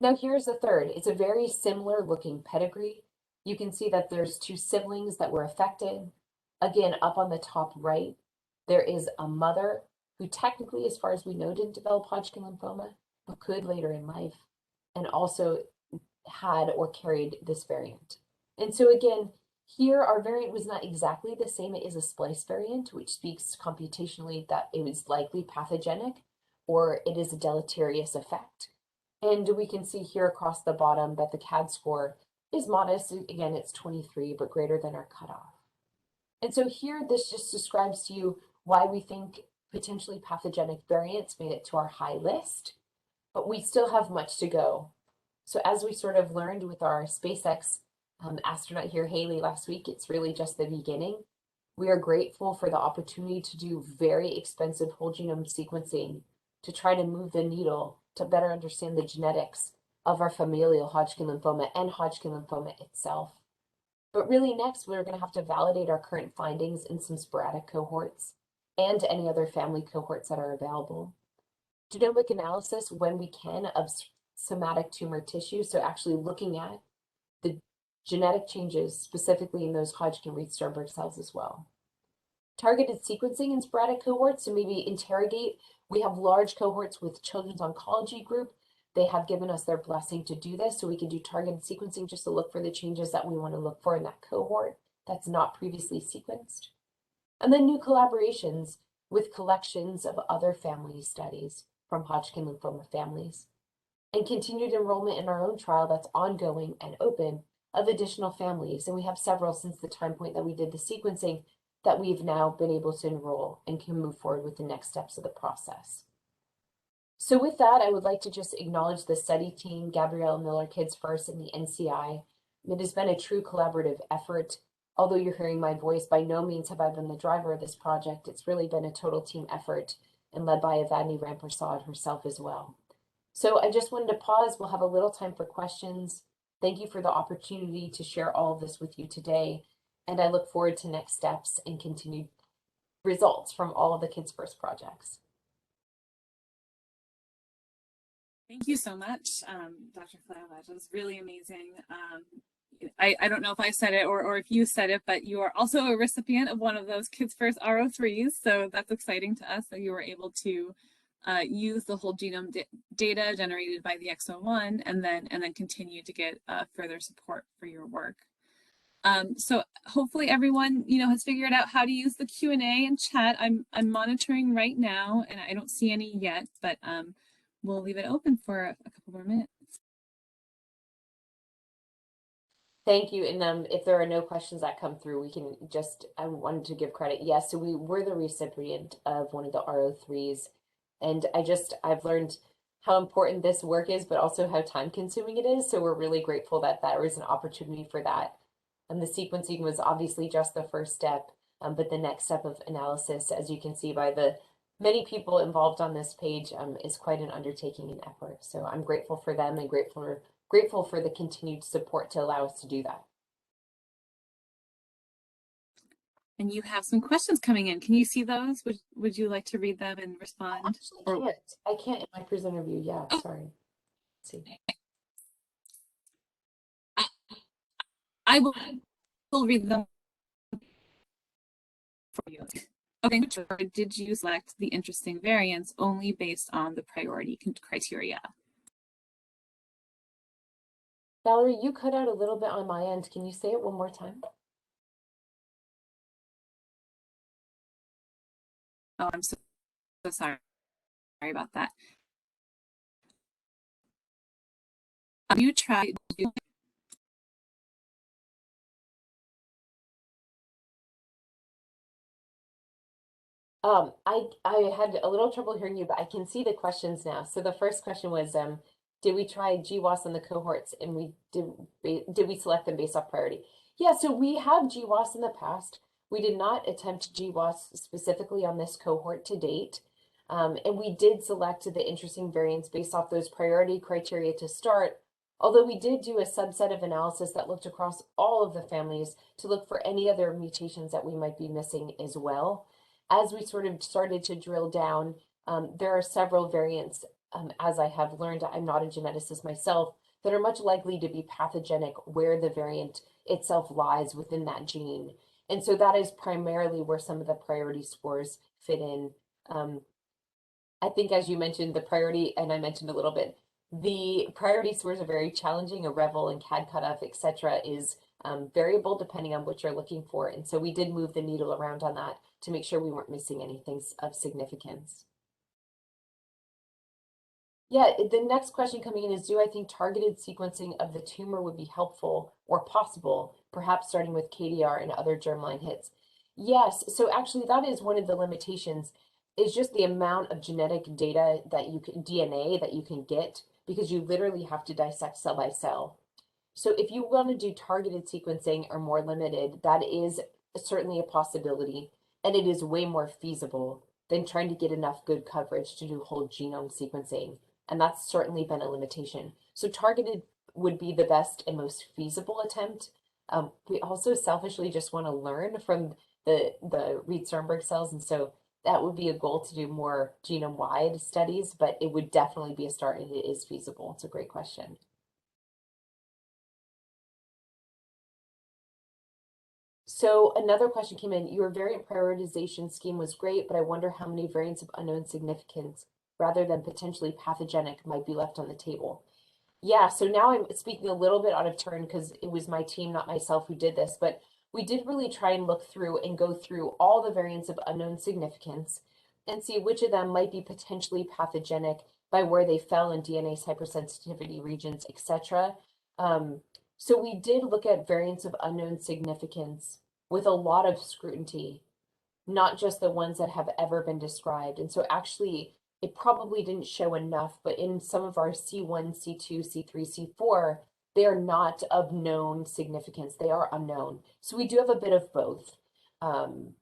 Now here's the third. It's a very similar looking pedigree. You can see that there's 2 siblings that were affected. Again, up on the top right, there is a mother who technically, as far as we know, didn't develop Hodgkin lymphoma, but could later in life, and also had or carried this variant. And so again, here our variant was not exactly the same. It is a splice variant, which speaks computationally that it was likely pathogenic or it is a deleterious effect. And we can see here across the bottom that the CAD score is modest. Again, it's 23, but greater than our cutoff. And so here, this just describes to you why we think potentially pathogenic variants made it to our high list, but we still have much to go. So as we sort of learned with our SpaceX astronaut here, Haley, last week, it's really just the beginning. We are grateful for the opportunity to do very expensive whole genome sequencing to try to move the needle to better understand the genetics of our familial Hodgkin lymphoma and Hodgkin lymphoma itself. But really next, we're going to have to validate our current findings in some sporadic cohorts and any other family cohorts that are available. Genomic analysis, when we can, of somatic tumor tissue, so actually looking at the genetic changes specifically in those Hodgkin Reed-Sternberg cells as well. Targeted sequencing in sporadic cohorts, so maybe interrogate. We have large cohorts with Children's Oncology Group. They have given us their blessing to do this, so we can do targeted sequencing just to look for the changes that we want to look for in that cohort that's not previously sequenced. And then new collaborations with collections of other family studies from Hodgkin lymphoma families. And continued enrollment in our own trial that's ongoing and open of additional families. And we have several since the time point that we did the sequencing that we've now been able to enroll and can move forward with the next steps of the process. So with that, I would like to just acknowledge the study team, Gabriella Miller, Kids First, and the NCI. It has been a true collaborative effort. Although you're hearing my voice, by no means have I been the driver of this project. It's really been a total team effort and led by Avadni Ramprasad herself as well. So I just wanted to pause. We'll have a little time for questions. Thank you for the opportunity to share all of this with you today. And I look forward to next steps and continued results from all of the Kids First projects. Thank you so much, Dr. Flaulage. That was really amazing. I don't know if I said it or if you said it, but you are also a recipient of one of those Kids First R03s. So that's exciting to us that you were able to use the whole genome data generated by the X01 and then continue to get further support for your work. So hopefully everyone, has figured out how to use the Q&A and chat. I'm monitoring right now, and I don't see any yet, but we'll leave it open for a couple more minutes. Thank you. And if there are no questions that come through, we can just, I wanted to give credit. Yes, so we were the recipient of one of the R03s. And I've learned how important this work is, but also how time consuming it is. So we're really grateful that there was an opportunity for that. And the sequencing was obviously just the first step, but the next step of analysis, as you can see by the many people involved on this page, is quite an undertaking and effort. So I'm grateful for them and grateful for the continued support to allow us to do that. And you have some questions coming in. Can you see those? Would you like to read them and respond? I can't in my presenter view. Yeah, sorry. Let's see. I will read them for you. Okay, did you select the interesting variants only based on the priority criteria? Valerie, you cut out a little bit on my end. Can you say it one more time? Oh, I'm so sorry. Sorry about that. You tried. I had a little trouble hearing you, but I can see the questions now. So the first question was, did we try GWAS on the cohorts, and did we select them based off priority? Yeah, so we have GWAS in the past. We did not attempt GWAS specifically on this cohort to date. And we did select the interesting variants based off those priority criteria to start, although we did do a subset of analysis that looked across all of the families to look for any other mutations that we might be missing as well. As we sort of started to drill down, there are several variants, as I have learned, I'm not a geneticist myself, that are much likely to be pathogenic where the variant itself lies within that gene. And so that is primarily where some of the priority scores fit in. I think, as you mentioned, the priority, and I mentioned a little bit, the priority scores are very challenging. A Revel and CAD cutoff, etc., is variable depending on what you're looking for. And so we did move the needle around on that to make sure we weren't missing anything of significance. Yeah, the next question coming in is, do I think targeted sequencing of the tumor would be helpful or possible, perhaps starting with KDR and other germline hits? Yes, so actually that is one of the limitations, is just the amount of genetic data that you can, DNA that you can get, because you literally have to dissect cell by cell. So if you want to do targeted sequencing or more limited, that is certainly a possibility, and it is way more feasible than trying to get enough good coverage to do whole genome sequencing. And that's certainly been a limitation. So targeted would be the best and most feasible attempt. We also selfishly just want to learn from the Reed-Sternberg cells, and so that would be a goal to do more genome-wide studies, but it would definitely be a start, and it is feasible. It's a great question. So another question came in. Your variant prioritization scheme was great, but I wonder how many variants of unknown significance rather than potentially pathogenic might be left on the table. Yeah, so now I'm speaking a little bit out of turn because it was my team, not myself, who did this, but we did really try and look through and go through all the variants of unknown significance and see which of them might be potentially pathogenic by where they fell in DNase hypersensitivity regions, etc. So we did look at variants of unknown significance with a lot of scrutiny, not just the ones that have ever been described. And so actually, it probably didn't show enough, but in some of our C1, C2, C3, C4, they are not of known significance. They are unknown. So we do have a bit of both. And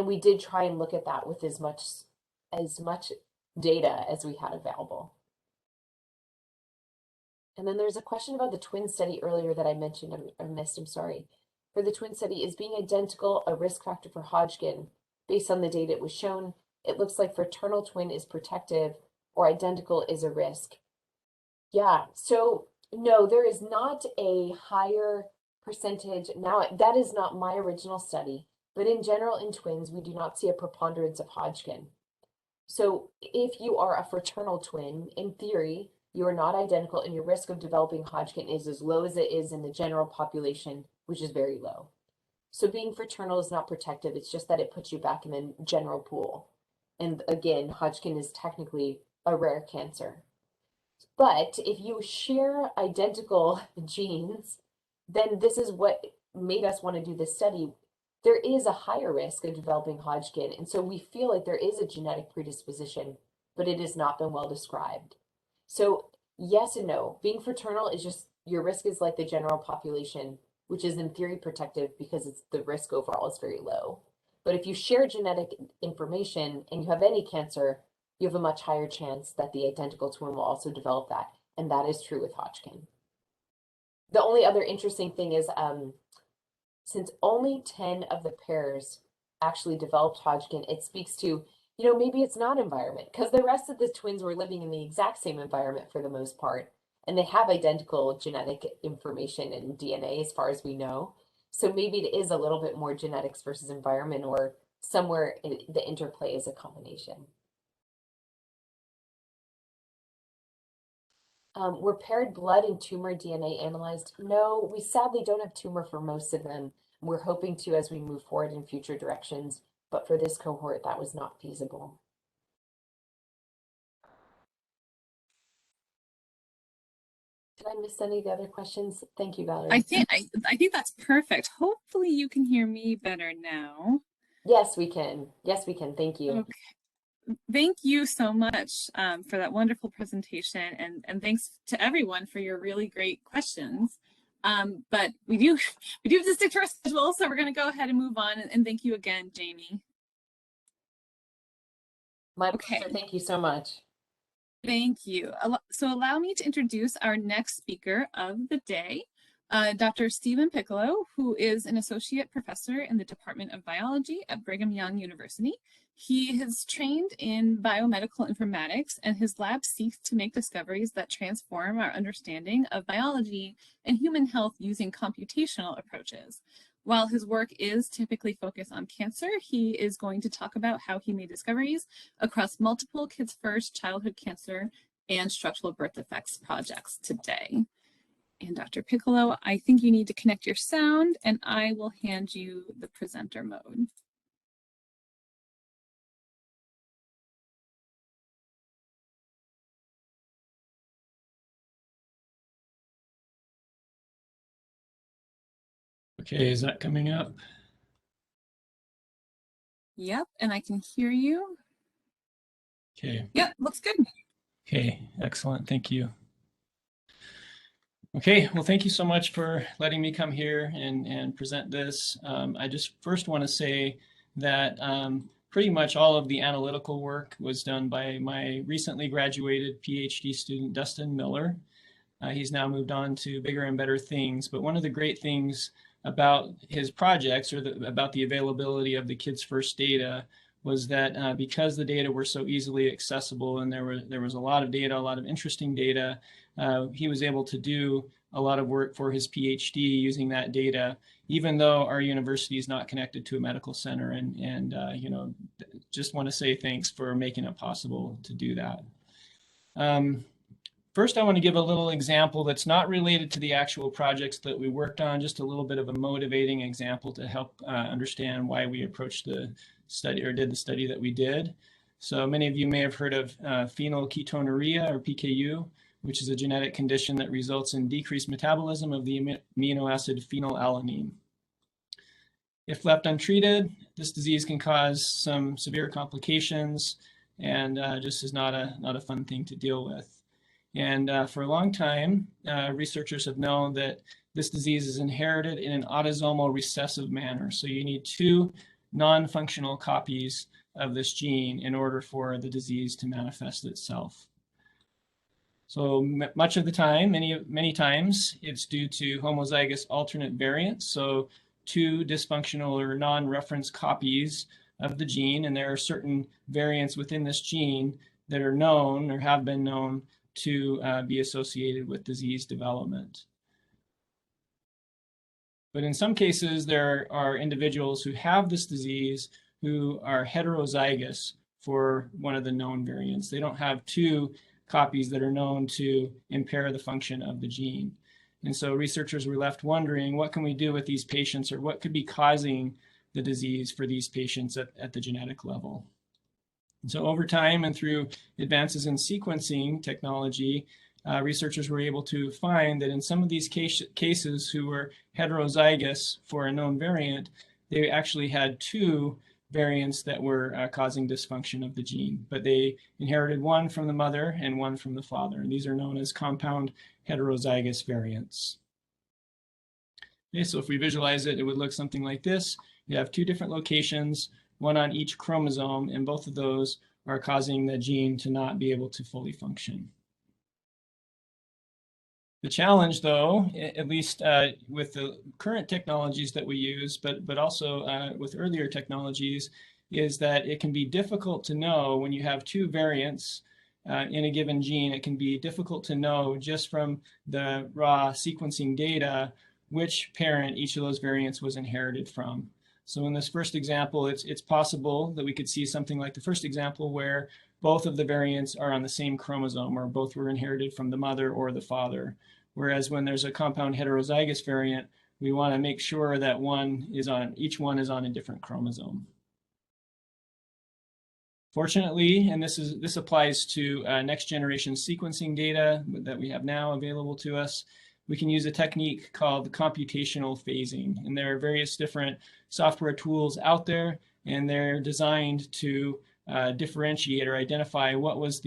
we did try and look at that with as much data as we had available. And then there's a question about the twin study earlier that I mentioned or missed, I'm sorry. For the twin study, is being identical a risk factor for Hodgkin? Based on the data it was shown, it looks like fraternal twin is protective or identical is a risk. Yeah, so no, there is not a higher percentage. Now, that is not my original study, but in general, in twins, we do not see a preponderance of Hodgkin. So if you are a fraternal twin, in theory, you are not identical and your risk of developing Hodgkin is as low as it is in the general population, which is very low. So being fraternal is not protective. It's just that it puts you back in the general pool. And again, Hodgkin is technically a rare cancer. But if you share identical genes, then this is what made us want to do this study. There is a higher risk of developing Hodgkin. And so we feel like there is a genetic predisposition, but it has not been well described. So yes and no. Being fraternal is just, your risk is like the general population, which is in theory protective because it's the risk overall is very low. But if you share genetic information and you have any cancer, you have a much higher chance that the identical twin will also develop that. And that is true with Hodgkin. The only other interesting thing is, since only 10 of the pairs actually developed Hodgkin, it speaks to, maybe it's not environment, because the rest of the twins were living in the exact same environment for the most part, and they have identical genetic information and DNA as far as we know. So maybe it is a little bit more genetics versus environment, or somewhere the interplay is a combination. Were paired blood and tumor DNA analyzed? No, we sadly don't have tumor for most of them. We're hoping to as we move forward in future directions, but for this cohort, that was not feasible. Did I miss any of the other questions? Thank you, Valerie. I think that's perfect. Hopefully you can hear me better now. Yes, we can. Yes, we can. Thank you. Okay. Thank you so much for that wonderful presentation, and thanks to everyone for your really great questions. But we do have to stick to our schedule, so we're going to go ahead and move on. And thank you again, Jamie. My pleasure. Thank you so much. Thank you. So allow me to introduce our next speaker of the day, Dr. Steven Piccolo, who is an associate professor in the Department of Biology at Brigham Young University. He is trained in biomedical informatics, and his lab seeks to make discoveries that transform our understanding of biology and human health using computational approaches. While his work is typically focused on cancer, he is going to talk about how he made discoveries across multiple Kids First childhood cancer and structural birth defects projects today. And Dr. Piccolo, I think you need to connect your sound, and I will hand you the presenter mode. Okay, is that coming up? Yep, and I can hear you. Okay. Yep, looks good. Okay, excellent. Thank you. Okay, well, thank you so much for letting me come here and present this. I just first want to say that pretty much all of the analytical work was done by my recently graduated PhD student, Dustin Miller. He's now moved on to bigger and better things, but one of the great things about his projects, or about the availability of the Kids First data, was that because the data were so easily accessible and there was a lot of data, a lot of interesting data, he was able to do a lot of work for his PhD using that data, even though our university is not connected to a medical center. And you know, just want to say thanks for making it possible to do that. First, I want to give a little example that's not related to the actual projects that we worked on, just a little bit of a motivating example to help understand why we approached the study, or did the study that we did. So many of you may have heard of Phenol Ketonuria, or PKU, which is a genetic condition that results in decreased metabolism of the amino acid phenylalanine. If left untreated, this disease can cause some severe complications, and just is not a fun thing to deal with. And for a long time, researchers have known that this disease is inherited in an autosomal recessive manner. So you need two non-functional copies of this gene in order for the disease to manifest itself. So much of the time, many times, it's due to homozygous alternate variants. So two dysfunctional or non-reference copies of the gene, and there are certain variants within this gene that are known or have been known to be associated with disease development. But in some cases, there are individuals who have this disease who are heterozygous for one of the known variants. They don't have two copies that are known to impair the function of the gene. And so researchers were left wondering, what can we do with these patients, or what could be causing the disease for these patients at the genetic level? And so over time and through advances in sequencing technology, researchers were able to find that in some of these cases who were heterozygous for a known variant, they actually had two variants that were causing dysfunction of the gene, but they inherited one from the mother and one from the father. And these are known as compound-heterozygous variants. Okay, so if we visualize it, it would look something like this. You have two different locations, one on each chromosome, and both of those are causing the gene to not be able to fully function. The challenge, though, at least with the current technologies that we use, but also with earlier technologies, is that it can be difficult to know when you have two variants in a given gene. It can be difficult to know just from the raw sequencing data which parent each of those variants was inherited from. So in this first example, it's possible that we could see something like the first example where both of the variants are on the same chromosome, or both were inherited from the mother or the father. Whereas when there's a compound heterozygous variant, we want to make sure that each one is on a different chromosome. Fortunately, and this applies to next generation sequencing data that we have now available to us, we can use a technique called computational phasing. And there are various different software tools out there, and they're designed to differentiate or identify what was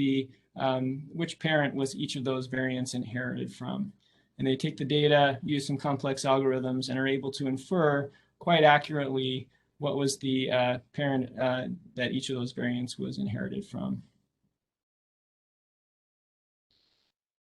which parent was each of those variants inherited from. And they take the data, use some complex algorithms, and are able to infer quite accurately what was the parent that each of those variants was inherited from.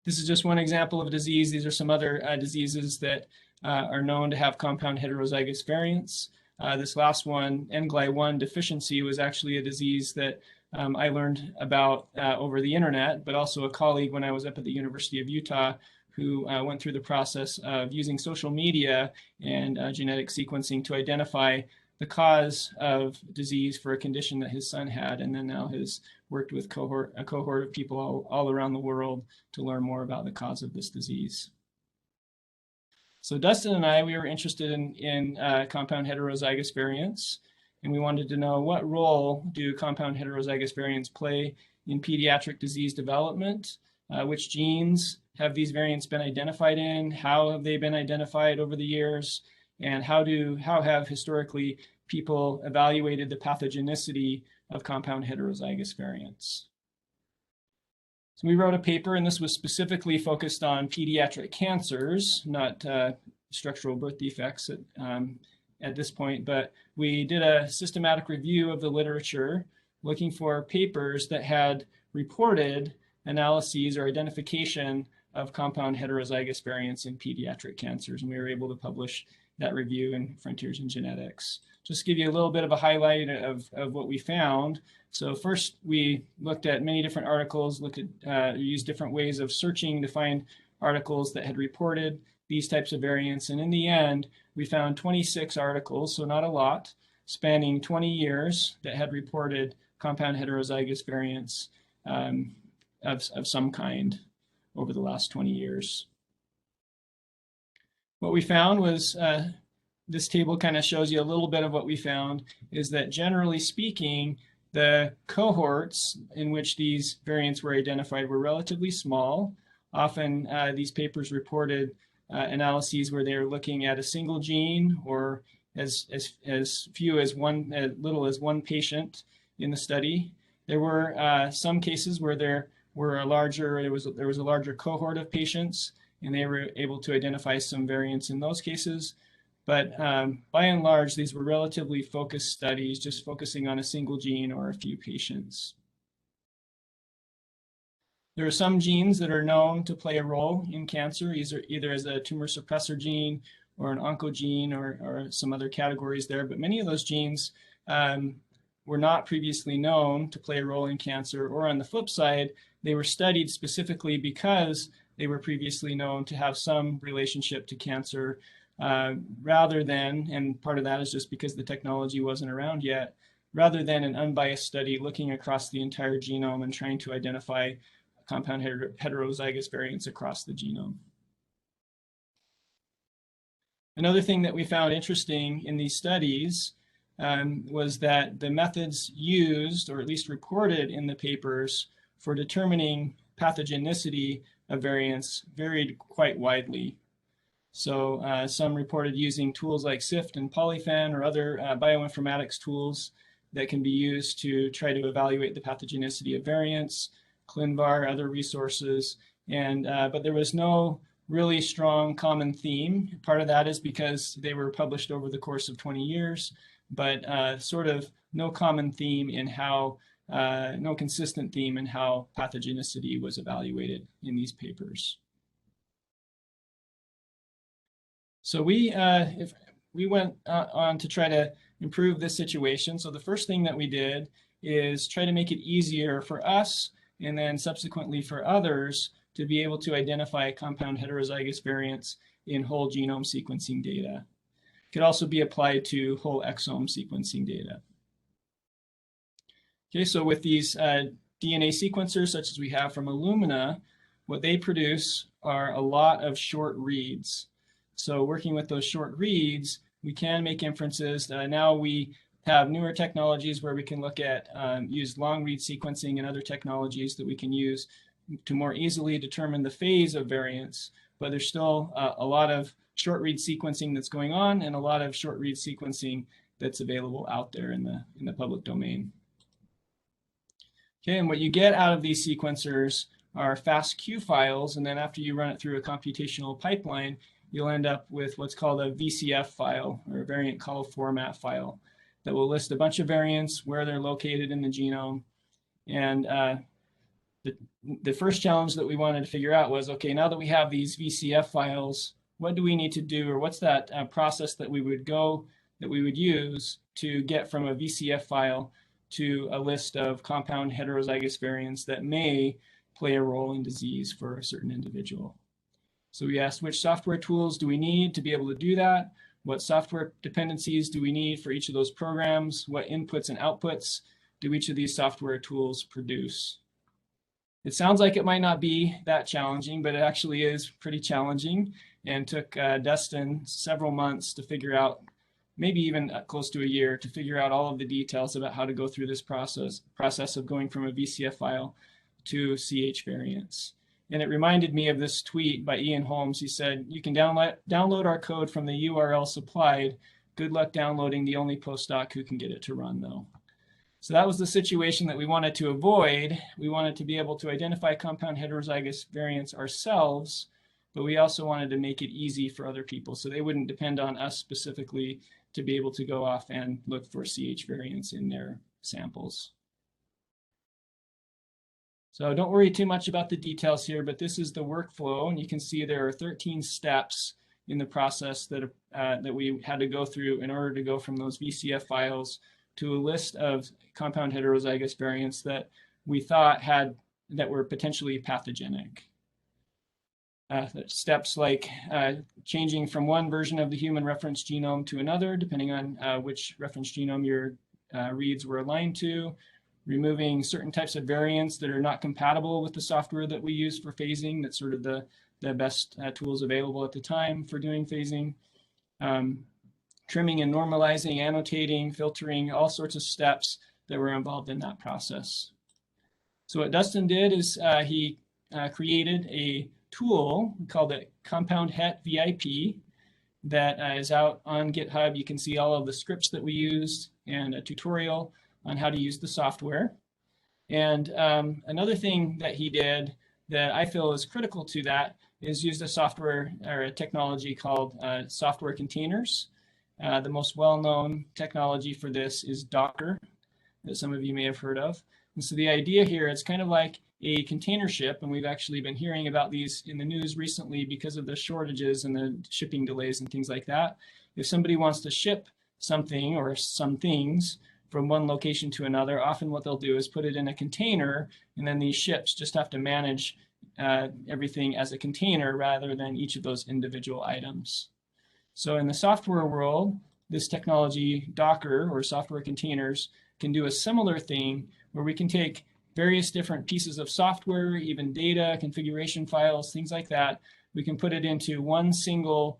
This is just one example of a disease. These are some other diseases that are known to have compound heterozygous variants. This last one, Gly-1 Deficiency, was actually a disease that I learned about over the internet, but also a colleague when I was up at the University of Utah who went through the process of using social media and genetic sequencing to identify the cause of disease for a condition that his son had, and then now has worked with a cohort of people all around the world to learn more about the cause of this disease. So Dustin and I, we were interested in compound heterozygous variants, and we wanted to know what role do compound heterozygous variants play in pediatric disease development, which genes have these variants been identified in, how have they been identified over the years, and how have historically people evaluated the pathogenicity of compound heterozygous variants. So we wrote a paper, and this was specifically focused on pediatric cancers, not structural birth defects at this point, but we did a systematic review of the literature looking for papers that had reported analyses or identification of compound heterozygous variants in pediatric cancers, and we were able to publish that review in Frontiers in Genetics. Just to give you a little bit of a highlight of what we found. So first, we looked at many different articles, used different ways of searching to find articles that had reported these types of variants. And in the end, we found 26 articles, so not a lot, spanning 20 years that had reported compound heterozygous variants of some kind over the last 20 years. What we found was, this table kind of shows you a little bit of what we found, is that generally speaking, the cohorts in which these variants were identified were relatively small. Often these papers reported analyses where they were looking at a single gene, or as little as one patient in the study. There were some cases where there was a larger cohort of patients, and they were able to identify some variants in those cases. But by and large, these were relatively focused studies, just focusing on a single gene or a few patients. There are some genes that are known to play a role in cancer, either as a tumor suppressor gene or an oncogene or some other categories there. But many of those genes were not previously known to play a role in cancer, or on the flip side, they were studied specifically because they were previously known to have some relationship to cancer, rather than, and part of that is just because the technology wasn't around yet, rather than an unbiased study looking across the entire genome and trying to identify compound heterozygous variants across the genome. Another thing that we found interesting in these studies was that the methods used, or at least reported in the papers, for determining pathogenicity of variants varied quite widely. So some reported using tools like SIFT and Polyphen or other bioinformatics tools that can be used to try to evaluate the pathogenicity of variants, ClinVar, other resources, but there was no really strong common theme. Part of that is because they were published over the course of 20 years, but sort of no common theme in how, no consistent theme in how pathogenicity was evaluated in these papers. So we went on to try to improve this situation. So the first thing that we did is try to make it easier for us, and then subsequently for others, to be able to identify compound heterozygous variants in whole genome sequencing data. could also be applied to whole exome sequencing data. Okay, so with these DNA sequencers, such as we have from Illumina, what they produce are a lot of short reads. So working with those short reads, we can make inferences. Now we have newer technologies where we can look at use long read sequencing and other technologies that we can use to more easily determine the phase of variants. But there's still a lot of short read sequencing that's going on and a lot of short read sequencing that's available out there in the public domain. Okay, and what you get out of these sequencers are FASTQ files, and then after you run it through a computational pipeline, you'll end up with what's called a VCF file, or a variant call format file, that will list a bunch of variants, where they're located in the genome. And the first challenge that we wanted to figure out was, okay, now that we have these VCF files, what do we need to do, or what's that process that we would use to get from a VCF file to a list of compound heterozygous variants that may play a role in disease for a certain individual. So we asked, which software tools do we need to be able to do that? What software dependencies do we need for each of those programs? What inputs and outputs do each of these software tools produce? It sounds like it might not be that challenging, but it actually is pretty challenging, and took Dustin several months to figure out, maybe even close to a year, to figure out all of the details about how to go through this process of going from a VCF file to CH variants. And it reminded me of this tweet by Ian Holmes. He said, "You can download our code from the URL supplied. Good luck downloading the only postdoc who can get it to run, though." So that was the situation that we wanted to avoid. We wanted to be able to identify compound heterozygous variants ourselves, but we also wanted to make it easy for other people so they wouldn't depend on us specifically to be able to go off and look for CH variants in their samples. So don't worry too much about the details here, but this is the workflow, and you can see there are 13 steps in the process that we had to go through in order to go from those VCF files to a list of compound heterozygous variants that we thought that were potentially pathogenic. Steps like changing from one version of the human reference genome to another, depending on which reference genome your reads were aligned to, removing certain types of variants that are not compatible with the software that we use for phasing. That's sort of the best tools available at the time for doing phasing. Trimming and normalizing, annotating, filtering, all sorts of steps that were involved in that process. So what Dustin did is he created a tool, we called it Compound-Het VIP, that is out on GitHub. You can see all of the scripts that we used and a tutorial on how to use the software. And another thing that he did that I feel is critical to that is used a software or a technology called software containers. The most well-known technology for this is Docker, that some of you may have heard of. And so the idea here, it's kind of like a container ship, and we've actually been hearing about these in the news recently because of the shortages and the shipping delays and things like that. If somebody wants to ship something or some things from one location to another, often what they'll do is put it in a container, and then these ships just have to manage everything as a container rather than each of those individual items. So in the software world, this technology, Docker or software containers, can do a similar thing where we can take various different pieces of software, even data, configuration files, things like that. We can put it into one single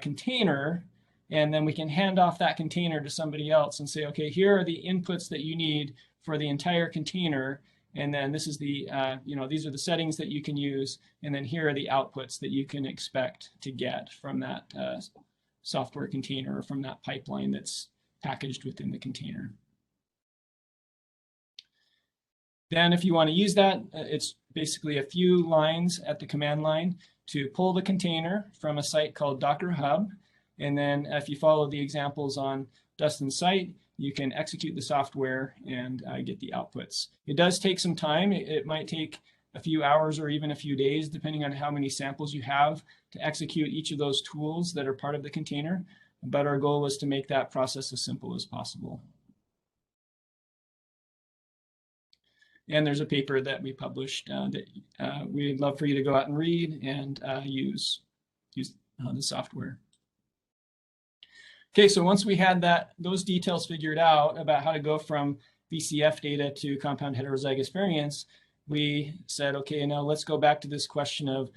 container, and then we can hand off that container to somebody else and say, okay, here are the inputs that you need for the entire container. And then this is the, these are the settings that you can use. And then here are the outputs that you can expect to get from that software container or from that pipeline that's packaged within the container. Then if you want to use that, it's basically a few lines at the command line to pull the container from a site called Docker Hub. And then if you follow the examples on Dustin's site, you can execute the software and get the outputs. It does take some time. It might take a few hours or even a few days, depending on how many samples you have to execute each of those tools that are part of the container. But our goal was to make that process as simple as possible. And there's a paper that we published that we'd love for you to go out and read and use the software. Okay, so once we had those details figured out about how to go from VCF data to compound heterozygous variants, we said, okay, now let's go back to this question of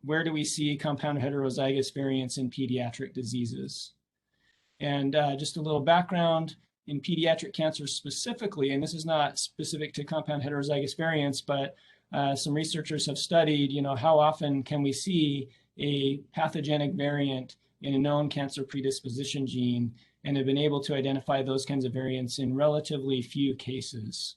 where do we see compound heterozygous variants in pediatric diseases? And just a little background, in pediatric cancer specifically, and this is not specific to compound heterozygous variants, but some researchers have studied, how often can we see a pathogenic variant in a known cancer predisposition gene, and have been able to identify those kinds of variants in relatively few cases.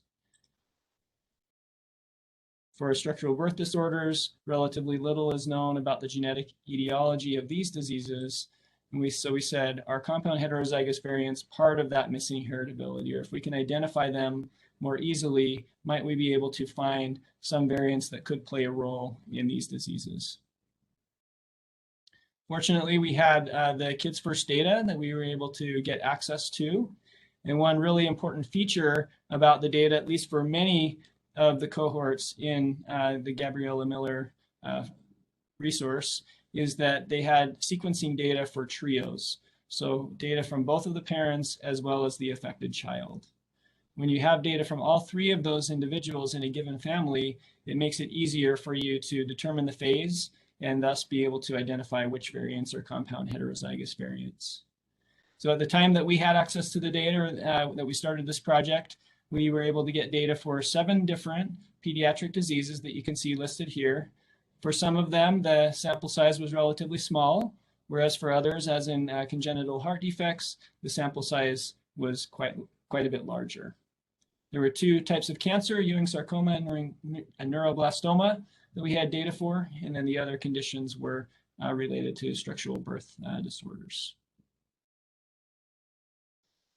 For structural birth disorders, relatively little is known about the genetic etiology of these diseases. And so we said, are compound heterozygous variants part of that missing heritability? Or if we can identify them more easily, might we be able to find some variants that could play a role in these diseases? Fortunately, we had the Kids First data that we were able to get access to. And one really important feature about the data, at least for many of the cohorts in the Gabriella Miller resource, is that they had sequencing data for trios. So data from both of the parents as well as the affected child. When you have data from all three of those individuals in a given family, it makes it easier for you to determine the phase and thus be able to identify which variants are compound heterozygous variants. So at the time that we had access to the data that we started this project, we were able to get data for 7 different pediatric diseases that you can see listed here. For some of them, the sample size was relatively small, whereas for others, as in congenital heart defects, the sample size was quite a bit larger. There were 2 types of cancer, Ewing sarcoma and neuroblastoma, that we had data for, and then the other conditions were related to structural birth disorders.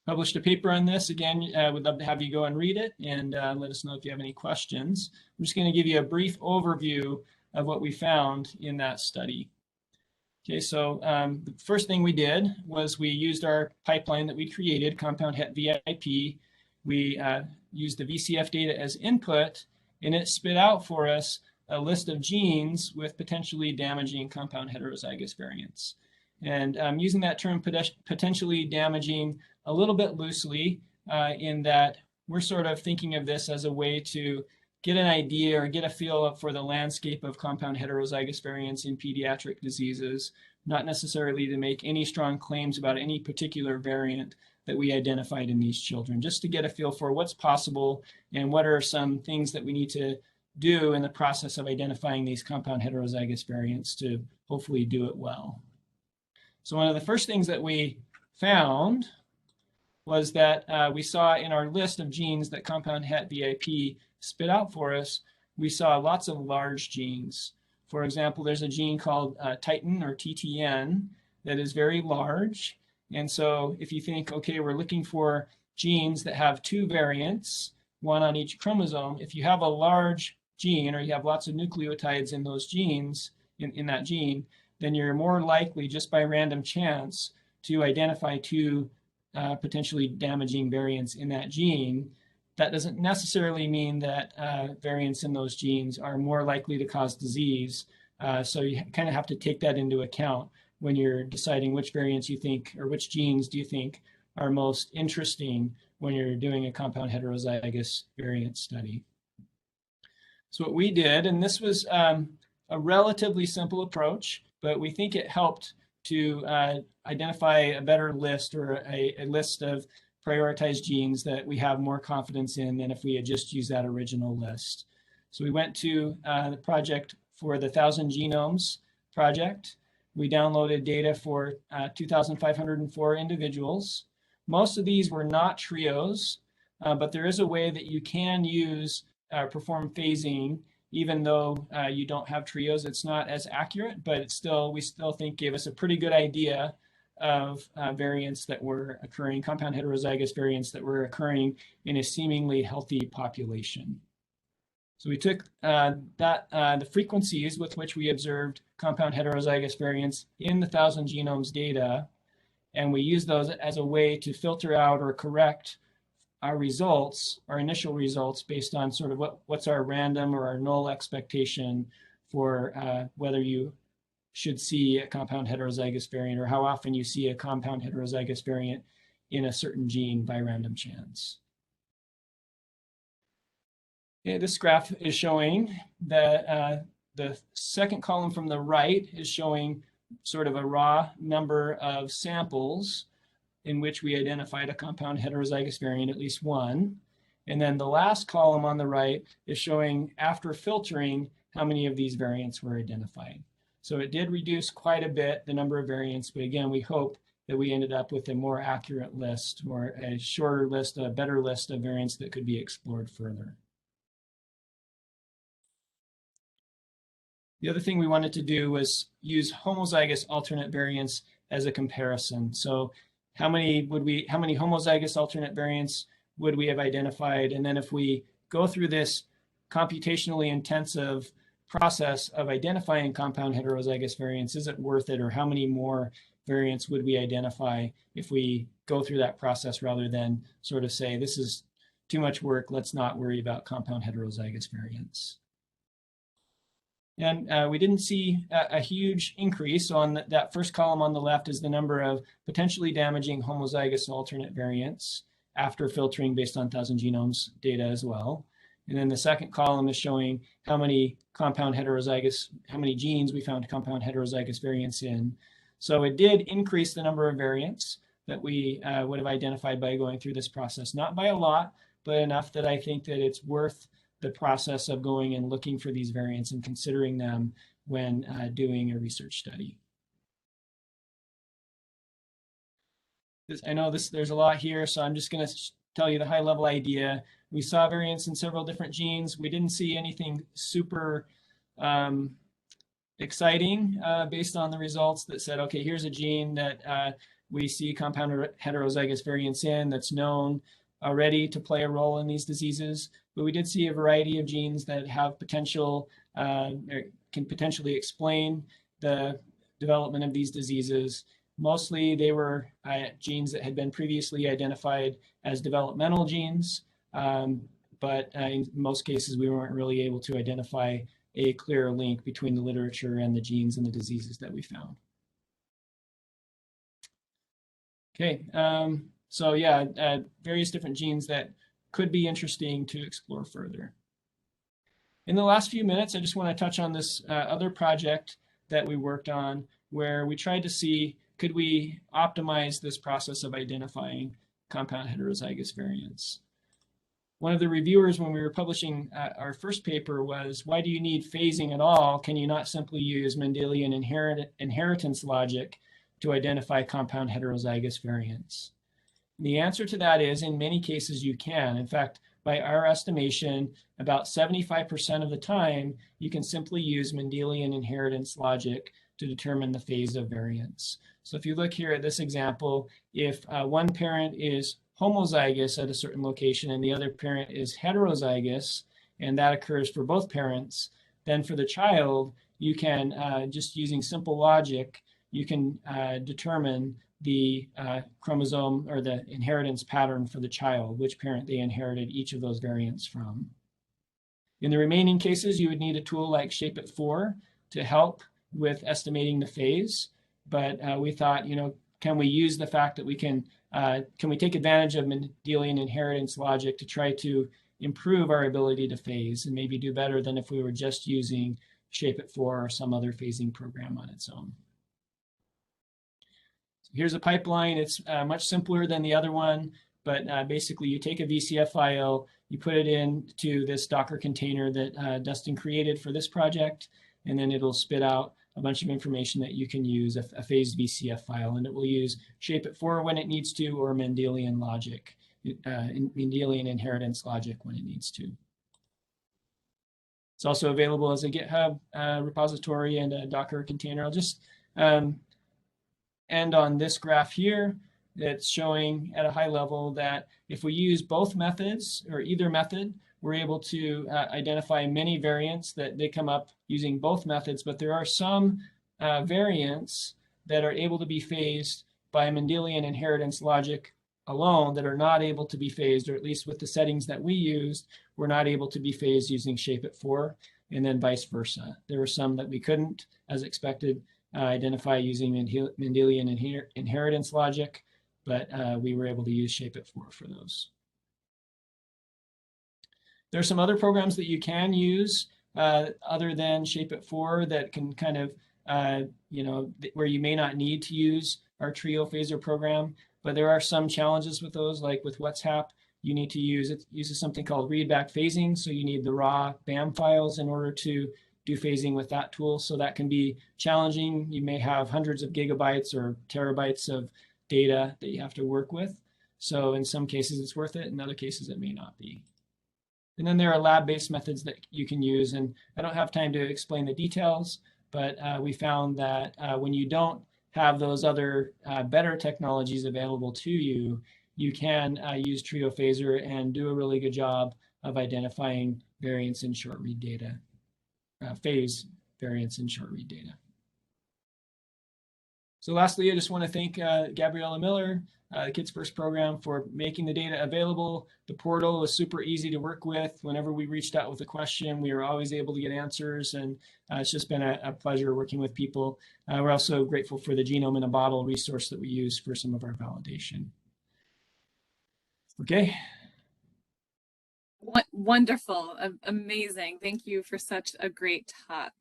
Published a paper on this. Again, would love to have you go and read it and let us know if you have any questions. I'm just going to give you a brief overview of what we found in that study. Okay, so the first thing we did was we used our pipeline that we created, Compound-Het-VIP. We used the VCF data as input, and it spit out for us a list of genes with potentially damaging compound heterozygous variants. And using that term potentially damaging a little bit loosely in that we're sort of thinking of this as a way to get an idea or get a feel for the landscape of compound heterozygous variants in pediatric diseases, not necessarily to make any strong claims about any particular variant that we identified in these children, just to get a feel for what's possible and what are some things that we need to do in the process of identifying these compound heterozygous variants to hopefully do it well. So one of the first things that we found was that we saw in our list of genes that Compound-Het-VIP spit out for us, we saw lots of large genes. For example, there's a gene called Titin or TTN that is very large. And so if you think, okay, we're looking for genes that have 2 variants, 1 on each chromosome, if you have a large gene or you have lots of nucleotides in those genes, in that gene, then you're more likely just by random chance to identify 2 potentially damaging variants in that gene. That doesn't necessarily mean that variants in those genes are more likely to cause disease. So you kind of have to take that into account when you're deciding which variants you think, or which genes do you think are most interesting when you're doing a compound heterozygous variant study. So what we did, and this was a relatively simple approach, but we think it helped to identify a better list or a list of prioritized genes that we have more confidence in than if we had just used that original list. So we went to the project for the 1,000 Genomes project. We downloaded data for 2,504 individuals. Most of these were not trios, but there is a way that you can use perform phasing even though you don't have trios. It's not as accurate, but it's still, we still think gave us a pretty good idea of variants that were occurring, compound heterozygous variants that were occurring in a seemingly healthy population. So we took the frequencies with which we observed compound heterozygous variants in the 1,000 genomes data, and we used those as a way to filter out or correct our results, our initial results, based on sort of what's our random or our null expectation for whether you should see a compound heterozygous variant, or how often you see a compound heterozygous variant in a certain gene by random chance. Okay, this graph is showing that the second column from the right is showing sort of a raw number of samples in which we identified a compound heterozygous variant, at least one. And then the last column on the right is showing, after filtering, how many of these variants were identified. So it did reduce quite a bit the number of variants, but again, we hope that we ended up with a more accurate list, or a shorter list, a better list of variants that could be explored further. The other thing we wanted to do was use homozygous alternate variants as a comparison. So how many homozygous alternate variants would we have identified? And then if we go through this computationally intensive process of identifying compound heterozygous variants, is it worth it? Or how many more variants would we identify if we go through that process, rather than sort of say, this is too much work, let's not worry about compound heterozygous variants. And we didn't see a huge increase. On that first column on the left is the number of potentially damaging homozygous alternate variants after filtering based on 1,000 genomes data as well. And then the second column is showing how many genes we found compound heterozygous variants in. So it did increase the number of variants that we would have identified by going through this process. Not by a lot, but enough that I think that it's worth the process of going and looking for these variants and considering them when doing a research study. I know there's a lot here, so I'm just going to tell you the high-level idea. We saw variants in several different genes. We didn't see anything super exciting based on the results that said, okay, here's a gene that we see compound heterozygous variants in that's known already to play a role in these diseases. But we did see a variety of genes that have potential, can potentially explain the development of these diseases. Mostly they were genes that had been previously identified as developmental genes, but in most cases we weren't really able to identify a clear link between the literature and the genes and the diseases that we found. Okay, so yeah, various different genes that could be interesting to explore further. In the last few minutes, I just want to touch on this other project that we worked on, where we tried to see, could we optimize this process of identifying compound heterozygous variants? One of the reviewers, when we were publishing our first paper, was, why do you need phasing at all? Can you not simply use Mendelian inheritance logic to identify compound heterozygous variants? The answer to that is, in many cases, you can. In fact, by our estimation, about 75% of the time, you can simply use Mendelian inheritance logic to determine the phase of variants. So if you look here at this example, if one parent is homozygous at a certain location and the other parent is heterozygous, and that occurs for both parents, then for the child, you can, just using simple logic, you can determine the chromosome or the inheritance pattern for the child, which parent they inherited each of those variants from. In the remaining cases, you would need a tool like ShapeIt4 to help with estimating the phase. But we thought, can we use the fact that we can we take advantage of Mendelian inheritance logic to try to improve our ability to phase and maybe do better than if we were just using ShapeIt4 or some other phasing program on its own. Here's a pipeline. It's much simpler than the other one, but basically you take a VCF file, you put it into this Docker container that Dustin created for this project, and then it'll spit out a bunch of information that you can use, a phased VCF file, and it will use ShapeIt4 when it needs to, or Mendelian logic, Mendelian inheritance logic when it needs to. It's also available as a GitHub repository and a Docker container. I'll just end on this graph here that's showing at a high level that if we use both methods or either method, we're able to identify many variants that they come up using both methods, but there are some variants that are able to be phased by Mendelian inheritance logic alone that are not able to be phased, or at least with the settings that we used, were not able to be phased using ShapeIt4, and then vice versa. There were some that we couldn't, as expected, identify using Mendelian inheritance logic, but we were able to use ShapeIt4 for those. There are some other programs that you can use other than ShapeIt4 that can kind of, where you may not need to use our trio phaser program, but there are some challenges with those, like with WhatsApp. You need to use, it uses something called readback phasing. So you need the raw BAM files in order to do phasing with that tool. So that can be challenging. You may have hundreds of gigabytes or terabytes of data that you have to work with. So in some cases it's worth it. In other cases it may not be. And then there are lab-based methods that you can use. And I don't have time to explain the details, but we found that when you don't have those other better technologies available to you, you can use trio phaser and do a really good job of identifying variants in short read data, phase variants in short read data. So lastly, I just want to thank Gabriella Miller, the Kids First program, for making the data available. The portal was super easy to work with. Whenever we reached out with a question, we were always able to get answers, and it's just been a pleasure working with people. We're also grateful for the Genome in a Bottle resource that we use for some of our validation. Okay. Wonderful, amazing. Thank you for such a great talk.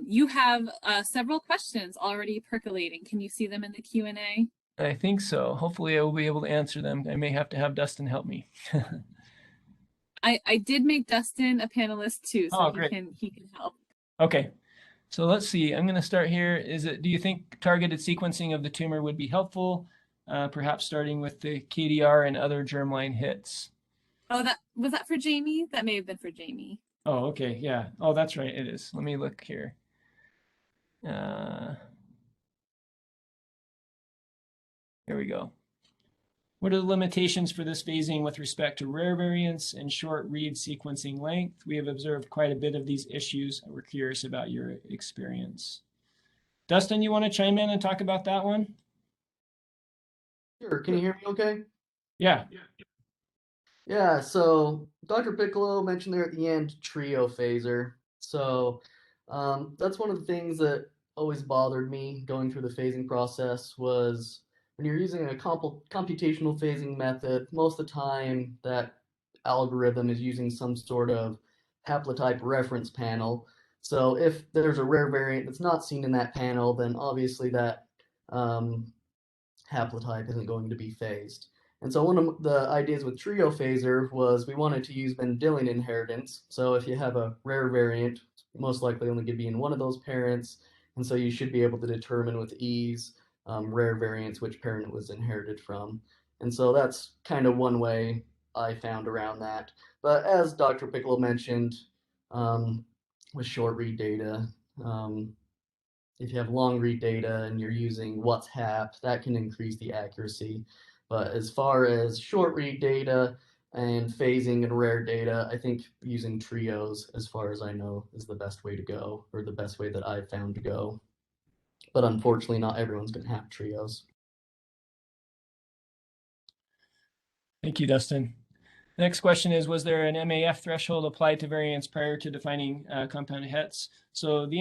You have several questions already percolating. Can you see them in the Q&A? I think so. Hopefully I will be able to answer them. I may have to have Dustin help me. I did make Dustin a panelist too, so he can help. Okay. So let's see. I'm going to start here. Do you think targeted sequencing of the tumor would be helpful? Perhaps starting with the KDR and other germline hits. Oh, was that for Jamie? That may have been for Jamie. Oh, okay. Yeah. Oh, that's right. It is. Let me look here. Here we go. What are the limitations for this phasing with respect to rare variants and short read sequencing length? We have observed quite a bit of these issues. We're curious about your experience. Dustin, you want to chime in and talk about that one? Sure. Can you hear me okay? Yeah. Yeah, so Dr. Piccolo mentioned there at the end trio phaser. So that's one of the things that always bothered me going through the phasing process was when you're using a computational phasing method, most of the time that algorithm is using some sort of haplotype reference panel. So if there's a rare variant that's not seen in that panel, then obviously that haplotype isn't going to be phased. And so one of the ideas with trio phaser was we wanted to use Mendelian inheritance. So if you have a rare variant, most likely only going to be in one of those parents. And so you should be able to determine with ease rare variants which parent it was inherited from. And so that's kind of one way I found around that. But as Dr. Piccolo mentioned, with short read data, if you have long read data and you're using WhatsApp, that can increase the accuracy. But as far as short read data and phasing and rare data, I think using trios, as far as I know, is the best way to go, or the best way that I've found to go. But unfortunately, not everyone's going to have trios. Thank you, Dustin. The next question is, was there an MAF threshold applied to variants prior to defining compound hets? So the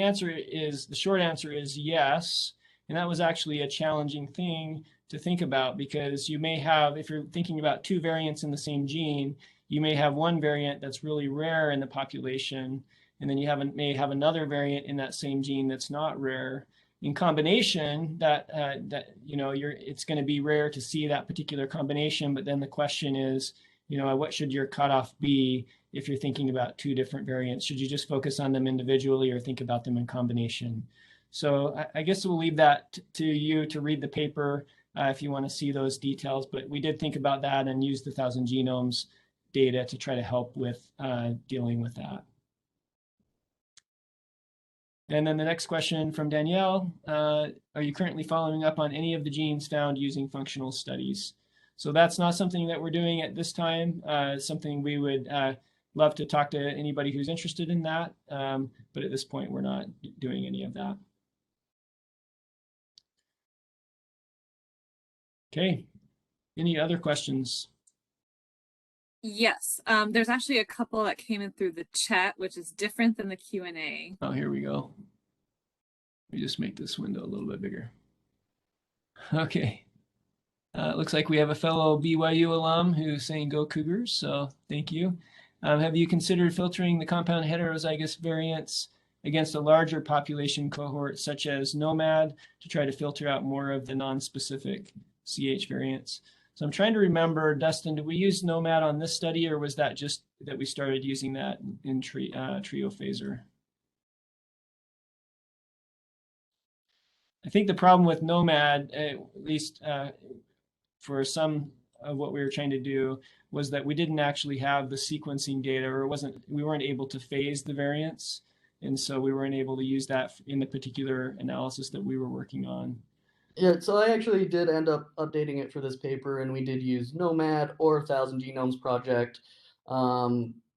short answer is yes. And that was actually a challenging thing to think about, because you may have, if you're thinking about two variants in the same gene, you may have one variant that's really rare in the population, and then you may have another variant in that same gene that's not rare. In combination, it's going to be rare to see that particular combination, but then the question is, what should your cutoff be if you're thinking about two different variants? Should you just focus on them individually or think about them in combination? So I guess we'll leave that to you to read the paper if you want to see those details. But we did think about that and used the 1,000 genomes data to try to help with dealing with that. And then the next question from Danielle, are you currently following up on any of the genes found using functional studies? So that's not something that we're doing at this time. Something we would love to talk to anybody who's interested in that. But at this point, we're not doing any of that. Okay, any other questions? Yes, there's actually a couple that came in through the chat, which is different than the Q&A. Oh, here we go. Let me just make this window a little bit bigger. Okay. It looks like we have a fellow BYU alum who's saying go Cougars, so thank you. Have you considered filtering the compound heterozygous variants against a larger population cohort such as Nomad to try to filter out more of the non-specific CH variants? So I'm trying to remember, Dustin, did we use Nomad on this study, or was that just that we started using that in trio phaser? I think the problem with Nomad, at least for some of what we were trying to do, was that we didn't actually have the sequencing data, or we weren't able to phase the variants. And so we weren't able to use that in the particular analysis that we were working on. Yeah, so I actually did end up updating it for this paper, and we did use Nomad or 1000 Genomes Project,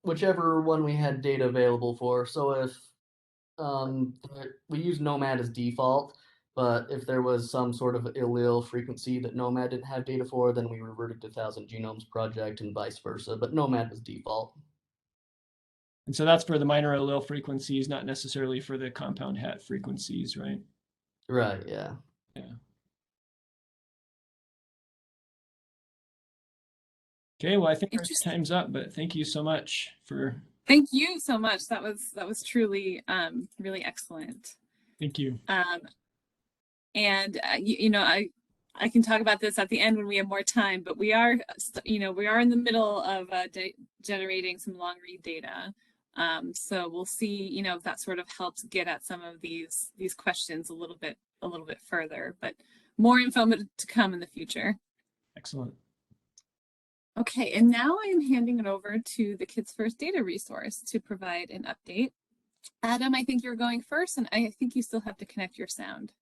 whichever one we had data available for. So if we use Nomad as default, but if there was some sort of allele frequency that Nomad didn't have data for, then we reverted to 1000 Genomes Project and vice versa, but Nomad was default. And so that's for the minor allele frequencies, not necessarily for the compound het frequencies, right? Right, yeah. Yeah. Okay, well, I think our time's up, but thank you so much for. Thank you so much. That was truly really excellent. Thank you. And I can talk about this at the end when we have more time, but we are in the middle of generating some long read data. So we'll see, if that sort of helps get at some of these questions a little bit further, but more info to come in the future. Excellent. Okay, and now I am handing it over to the Kids First data resource to provide an update. Adam, I think you're going first, and I think you still have to connect your sound.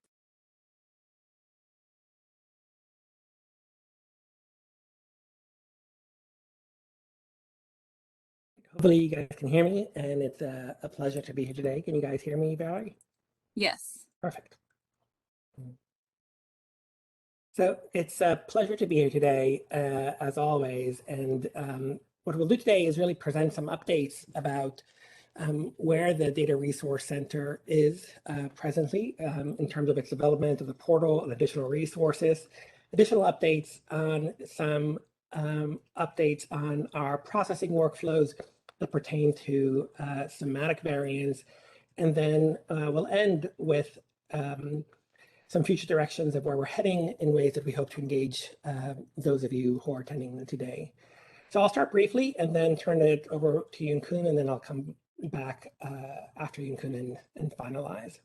Hopefully you guys can hear me, and it's a pleasure to be here today. Can you guys hear me, Valerie? Yes. Perfect. So it's a pleasure to be here today, as always. And what we'll do today is really present some updates about where the Data Resource Center is presently in terms of its development of the portal and additional resources, additional updates on some updates on our processing workflows that pertain to somatic variants. And then we'll end with some future directions of where we're heading in ways that we hope to engage those of you who are attending today. So I'll start briefly and then turn it over to Yun-Kun, and then I'll come back after Yun-Kun and finalize.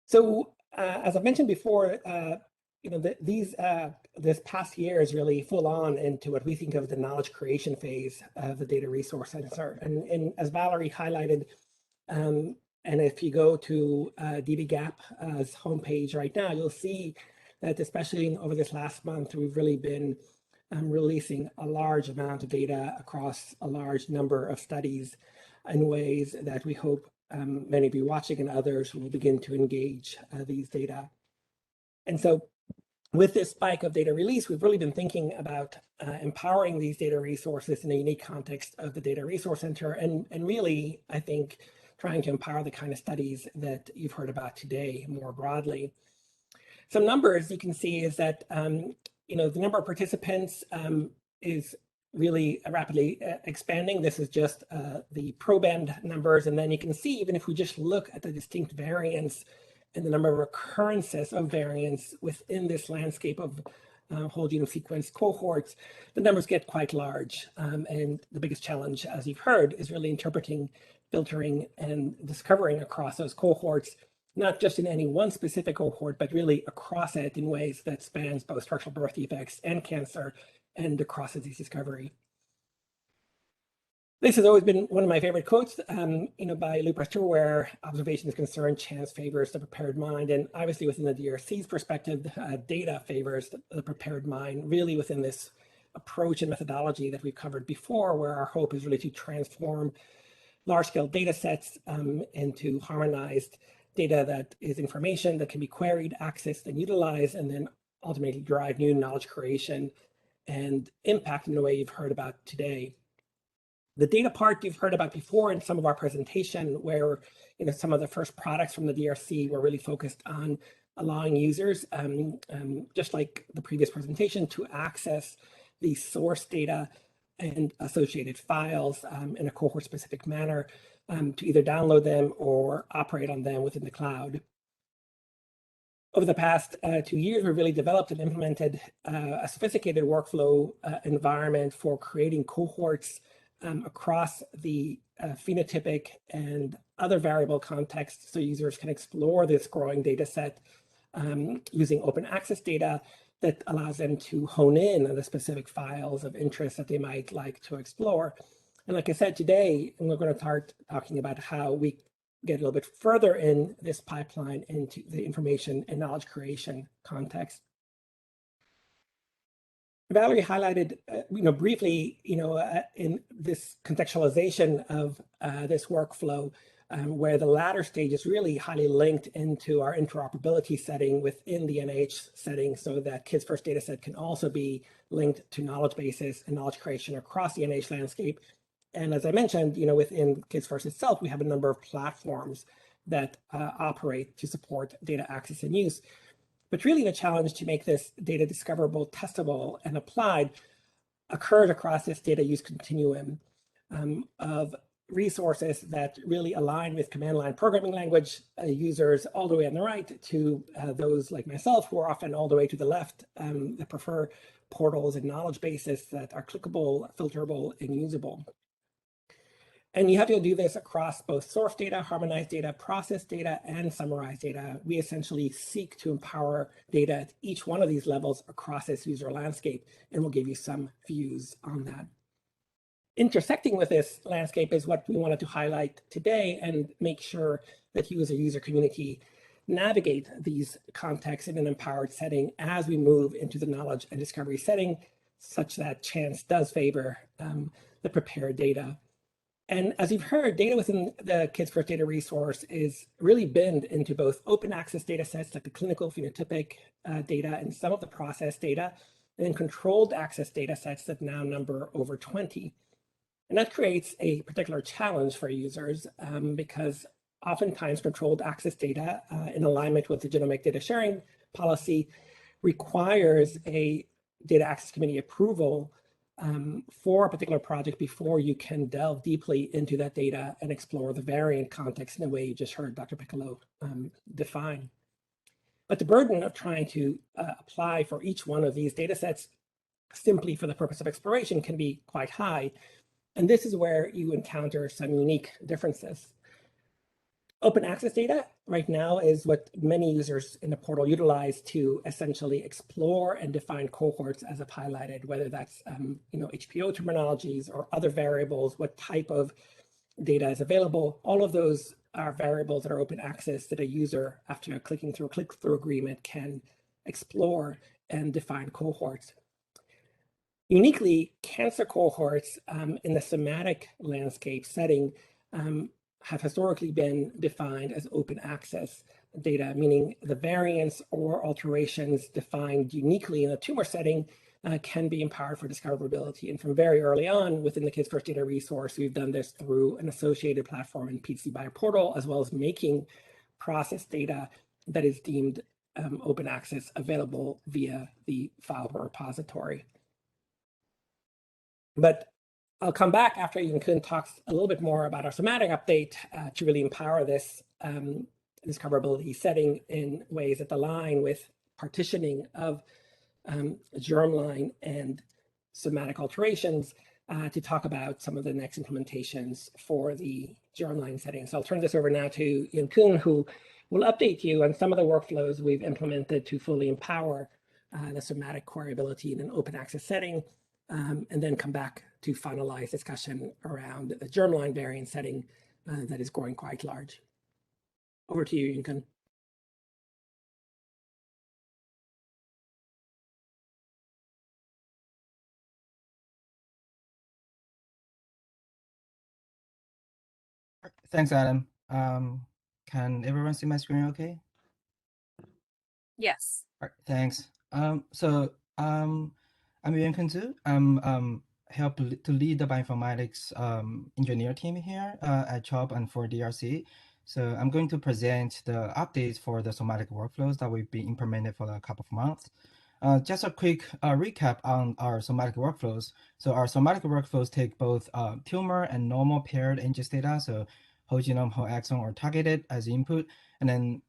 So as I mentioned before, this past year is really full on into what we think of the knowledge creation phase of the Data Resource Center. And as Valerie highlighted, and if you go to dbGapp's homepage right now, you'll see that especially over this last month, we've really been releasing a large amount of data across a large number of studies in ways that we hope many of you watching and others will begin to engage these data. And so with this spike of data release, we've really been thinking about empowering these data resources in a unique context of the Data Resource Center, and really, I think, trying to empower the kind of studies that you've heard about today more broadly. Some numbers you can see is that the number of participants is really rapidly expanding. This is just the proband numbers, and then you can see, even if we just look at the distinct variants and the number of recurrences of variants within this landscape of whole genome sequence cohorts, the numbers get quite large. And the biggest challenge, as you've heard, is really interpreting, filtering, and discovering across those cohorts, not just in any one specific cohort, but really across it in ways that spans both structural birth defects and cancer and across disease discovery. This has always been one of my favorite quotes, by Lou Pasteur, where observation is concerned, chance favors the prepared mind. And obviously within the DRC's perspective, data favors the prepared mind, really within this approach and methodology that we've covered before, where our hope is really to transform large-scale data sets into harmonized data that is information that can be queried, accessed, and utilized, and then ultimately drive new knowledge creation and impact in the way you've heard about today. The data part you've heard about before in some of our presentation, where some of the first products from the DRC were really focused on allowing users, just like the previous presentation, to access the source data and associated files in a cohort-specific manner, to either download them or operate on them within the cloud. Over the past 2 years, we've really developed and implemented a sophisticated workflow environment for creating cohorts across the phenotypic and other variable contexts, so users can explore this growing data set using open access data that allows them to hone in on the specific files of interest that they might like to explore. And like I said, today, we're going to start talking about how we get a little bit further in this pipeline into the information and knowledge creation context. Valerie highlighted, briefly, in this contextualization of this workflow, where the latter stage is really highly linked into our interoperability setting within the NIH setting, so that Kids First dataset can also be linked to knowledge bases and knowledge creation across the NIH landscape. And as I mentioned, within Kids First itself, we have a number of platforms that operate to support data access and use. But really the challenge to make this data discoverable, testable, and applied occurs across this data use continuum of resources that really align with command line programming language users all the way on the right to those like myself who are often all the way to the left that prefer portals and knowledge bases that are clickable, filterable, and usable. And you have to do this across both source data, harmonized data, process data, and summarized data. We essentially seek to empower data at each one of these levels across this user landscape, and we'll give you some views on that. Intersecting with this landscape is what we wanted to highlight today and make sure that you as a user community navigate these contexts in an empowered setting as we move into the knowledge and discovery setting, such that chance does favor the prepared data. And as you've heard, data within the Kids First data resource is really binned into both open access data sets like the clinical phenotypic data and some of the process data, and then controlled access data sets that now number over 20. And that creates a particular challenge for users because oftentimes controlled access data in alignment with the genomic data sharing policy requires a data access committee approval for a particular project before you can delve deeply into that data and explore the variant context in the way you just heard Dr. Piccolo define. But the burden of trying to apply for each one of these data sets simply for the purpose of exploration can be quite high. And this is where you encounter some unique differences. Open access data right now is what many users in the portal utilize to essentially explore and define cohorts, as I've highlighted, whether that's HPO terminologies or other variables, what type of data is available. All of those are variables that are open access that a user, after clicking through a click-through agreement, can explore and define cohorts. Uniquely, cancer cohorts in the somatic landscape setting have historically been defined as open access data, meaning the variants or alterations defined uniquely in a tumor setting can be empowered for discoverability. And from very early on within the Kids First data resource, we've done this through an associated platform in PDC Bioportal, as well as making process data that is deemed open access available via the file repository. But I'll come back after Yun-Kun talks a little bit more about our somatic update to really empower this discoverability setting in ways that align with partitioning of germline and somatic alterations to talk about some of the next implementations for the germline setting. So I'll turn this over now to Yun-Kun, who will update you on some of the workflows we've implemented to fully empower the somatic queryability in an open access setting. And then come back to finalize discussion around the germline variant setting that is growing quite large. Over to you, Yun-Kun. Thanks, Adam. Can everyone see my screen okay? Yes. All right, thanks. I'm Yun-Kun too. I'm help to lead the bioinformatics engineer team here at CHOP and for DRC. So I'm going to present the updates for the somatic workflows that we've been implemented for a couple of months. Just a quick recap on our somatic workflows. So our somatic workflows take both tumor and normal paired NGS data, so whole genome, whole exome, or targeted as input, and then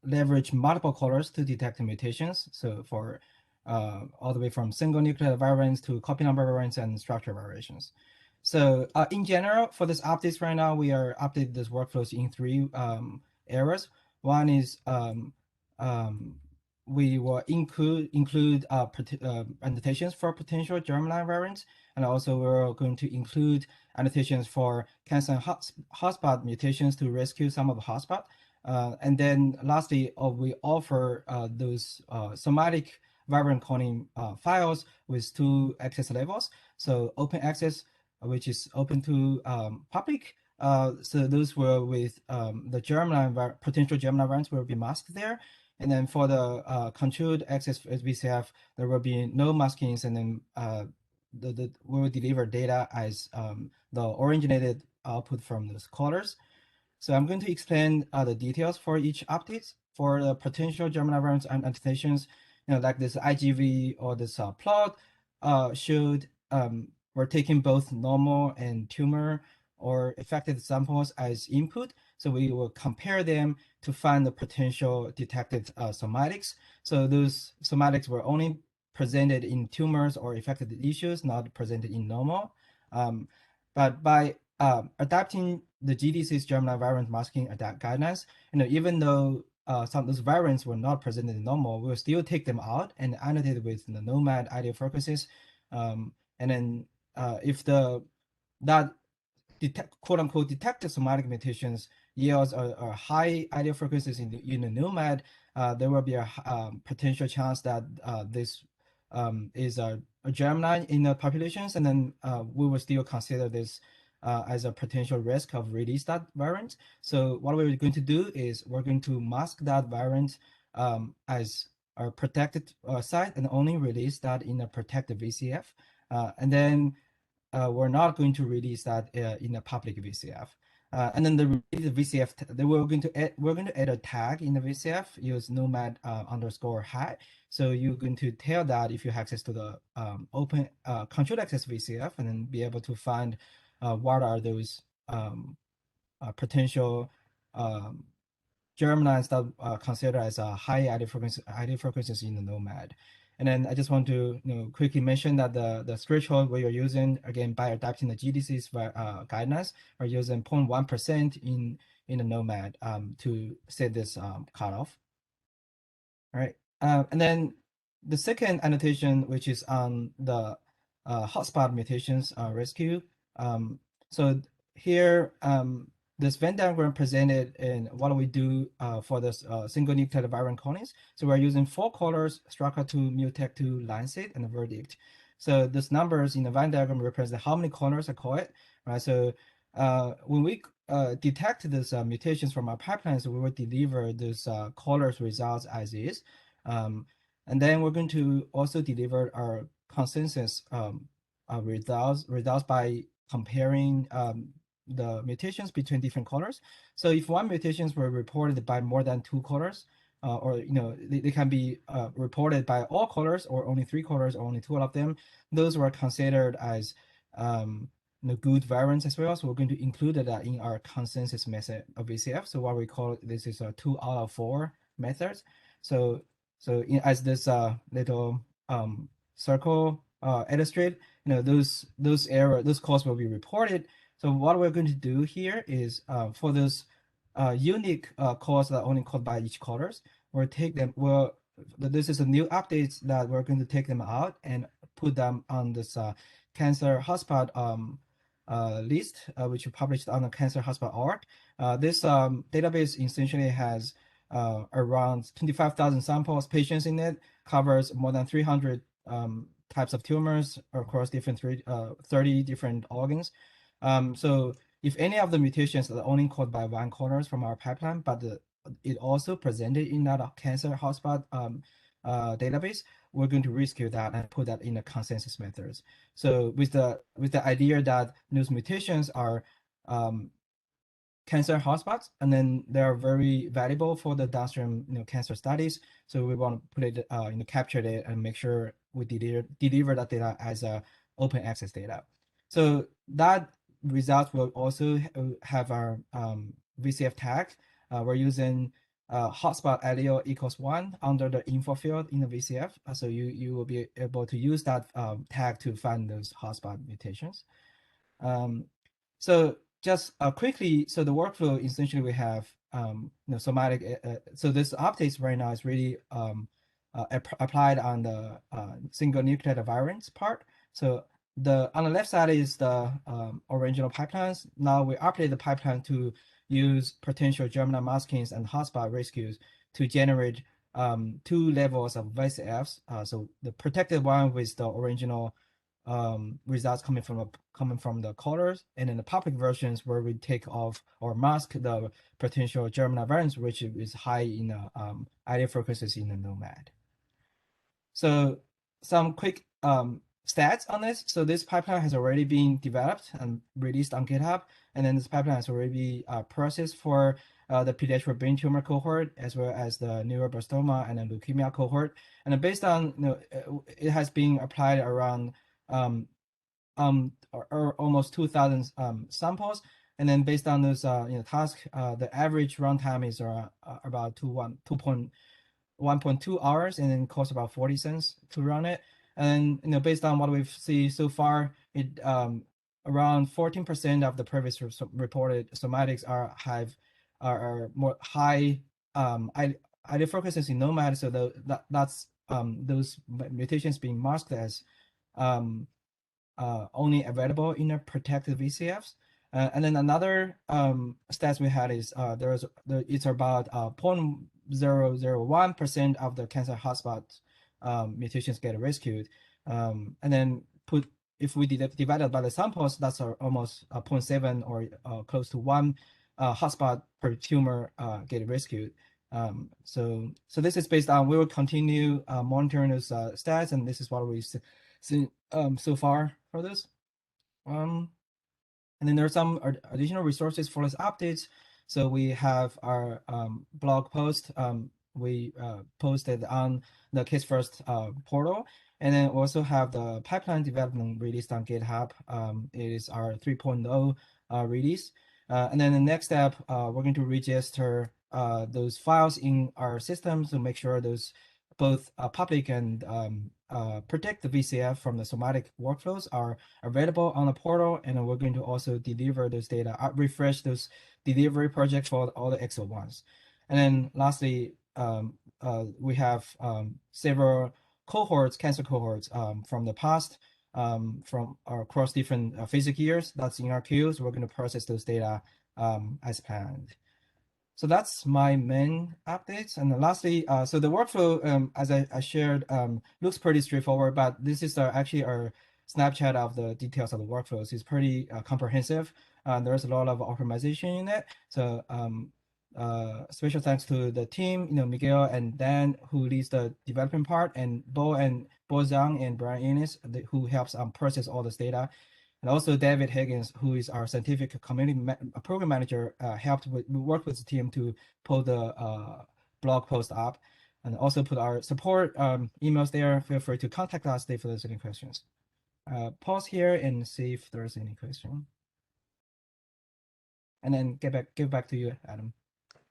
leverage multiple colors to detect mutations. So for all the way from single nucleotide variants to copy number variants and structure variations. So in general, for this updates right now, we are updating this workflows in three areas. One is we will include annotations for potential germline variants, and also we're going to include annotations for cancer and hotspot mutations to rescue some of the hotspot. And then lastly, we offer those somatic variant cloning files with 2 access levels. So open access, which is open to public. So those will with the germline potential germline variants will be masked there. And then for the controlled access VCF, there will be no maskings, and then we will deliver data as the originated output from those colors. So I'm going to explain the details for each updates for the potential germline variants and annotations. Like this IGV or this plot showed we're taking both normal and tumor or affected samples as input. So we will compare them to find the potential detected somatics. So those somatics were only presented in tumors or affected tissues, not presented in normal. But by adapting the GDC's germline variant masking guidelines, even though some of those variants were not presented in normal, we'll still take them out and annotate with the nomad ideal focuses. And then if that quote unquote detected somatic mutations yields a high ideal focuses in the nomad, there will be a potential chance that this is a germline in the populations, and then we will still consider this as a potential risk of release that variant. So what we're going to do is we're going to mask that variant as a protected site and only release that in a protected VCF. And then we're not going to release that in a public VCF. And then the VCF, we're going to add a tag in the VCF, use nomad _hi. So you're going to tell that if you have access to the open controlled access VCF, and then be able to find what are those potential germlines that are considered as a high ideal frequencies in the nomad. And then I just want to quickly mention that the threshold we are using, again, by adapting the GDC's guidelines, are using 0.1% in the nomad to set this cutoff. All right. And then the second annotation, which is on the hotspot mutations rescue. So here, this Venn diagram presented in what we do for this single nucleotide variant clones. So we're using 4 colors, STRACA2, MUTEC2, Lancet, and Verdict. So these numbers in the Venn diagram represent how many colors I call it, right? So when we detect these mutations from our pipelines, we will deliver those colors results as is. And then we're going to also deliver our consensus results by comparing the mutations between different colors. So if one mutations were reported by more than 2 colors, or they can be reported by all colors or only 3 colors or only 2 of them, those were considered as good variants as well. So we're going to include that in our consensus method of VCF. So what we call this is a 2 out of 4 methods. So as this little circle illustrate, those calls will be reported. So what we're going to do here is for those unique calls that are only called by each colors, we'll take them. This is a new updates that we're going to take them out and put them on this cancer hotspot list, which we published on the cancer hotspot.org. This database essentially has around 25,000 samples, patients in it, covers more than 300 types of tumors across 30 different organs. So if any of the mutations are only called by 1 colors from our pipeline, but it also presented in that cancer hotspot database, we're going to rescue that and put that in the consensus methods. So with the idea that those mutations are cancer hotspots, and then they are very valuable for the downstream cancer studies. So we want to put it capture it and make sure we deliver that data as a open access data. So that results will also have our VCF tag. We're using hotspot allele equals 1 under the info field in the VCF. So you will be able to use that tag to find those hotspot mutations. So just quickly, so the workflow, essentially we have somatic, so this updates right now is really applied on the single nucleotide variants part. So on the left side is the original pipelines. Now we update the pipeline to use potential germinal maskings and hotspot rescues to generate 2 levels of VCFs. So the protected one with the original results coming from the colors, and then the public versions where we take off or mask the potential germinal variants, which is high in the allele frequencies in the nomad. So some quick stats on this. So this pipeline has already been developed and released on GitHub, and then this pipeline has already been processed for the pediatric brain tumor cohort, as well as the neuroblastoma and the leukemia cohort. And based on it has been applied around or almost 2,000 samples, and then based on those tasks, the average runtime is about 1.2 hours, and then costs about 40 cents to run it. And based on what we've seen so far, it around 14% of the previous reported somatics are more high allele frequencies in nomad. So that's those mutations being masked as only available in a protected VCFs. And then another stats we had is it's about 0.001% of the cancer hotspots mutations get rescued. And then if we divide it by the samples, that's almost 0.7 or close to 1 hotspot per tumor get rescued. So this is based on, we will continue monitoring those stats, and this is what we've seen so far for this. And then there are some additional resources for this updates. So we have our blog post we posted on the Kids First portal, and then also have the pipeline development released on GitHub. It is our 3.0 release. And then the next step, we're going to register those files in our system to make sure those both public and protect the VCF from the somatic workflows are available on the portal. And then we're going to also deliver those data, refresh those delivery projects for all the EXO ones. And then lastly, we have several cohorts, cancer cohorts from the past, from across different phasic years that's in our queues. We're going to process those data as planned. So that's my main updates. And then lastly, so the workflow, as I shared, looks pretty straightforward, but this is actually our snapshot of the details of the workflows. It's pretty comprehensive. There's a lot of optimization in it. So special thanks to the team, Miguel and Dan, who leads the development part, and Bo Zhang and Brian Ennis, who helps process all this data. And also David Higgins, who is our scientific community program manager, worked with the team to pull the blog post up, and also put our support emails there. Feel free to contact us if there's any questions. Pause here and see if there's any question. And then give back to you, Adam.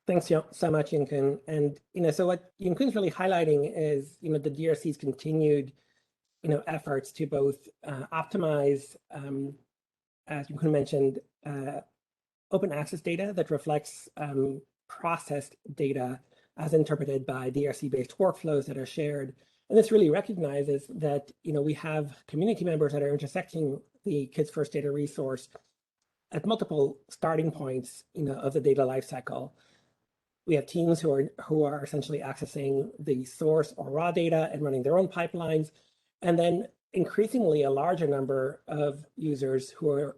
Thanks so much, Ying-Kun. And so what Ying-Kun's really highlighting is the DRC's continued efforts to both optimize, as Ying-Kun mentioned, open access data that reflects processed data as interpreted by DRC-based workflows that are shared. And this really recognizes that we have community members that are intersecting the Kids First data resource at multiple starting points of the data lifecycle. We have teams who are essentially accessing the source or raw data and running their own pipelines, and then increasingly a larger number of users who are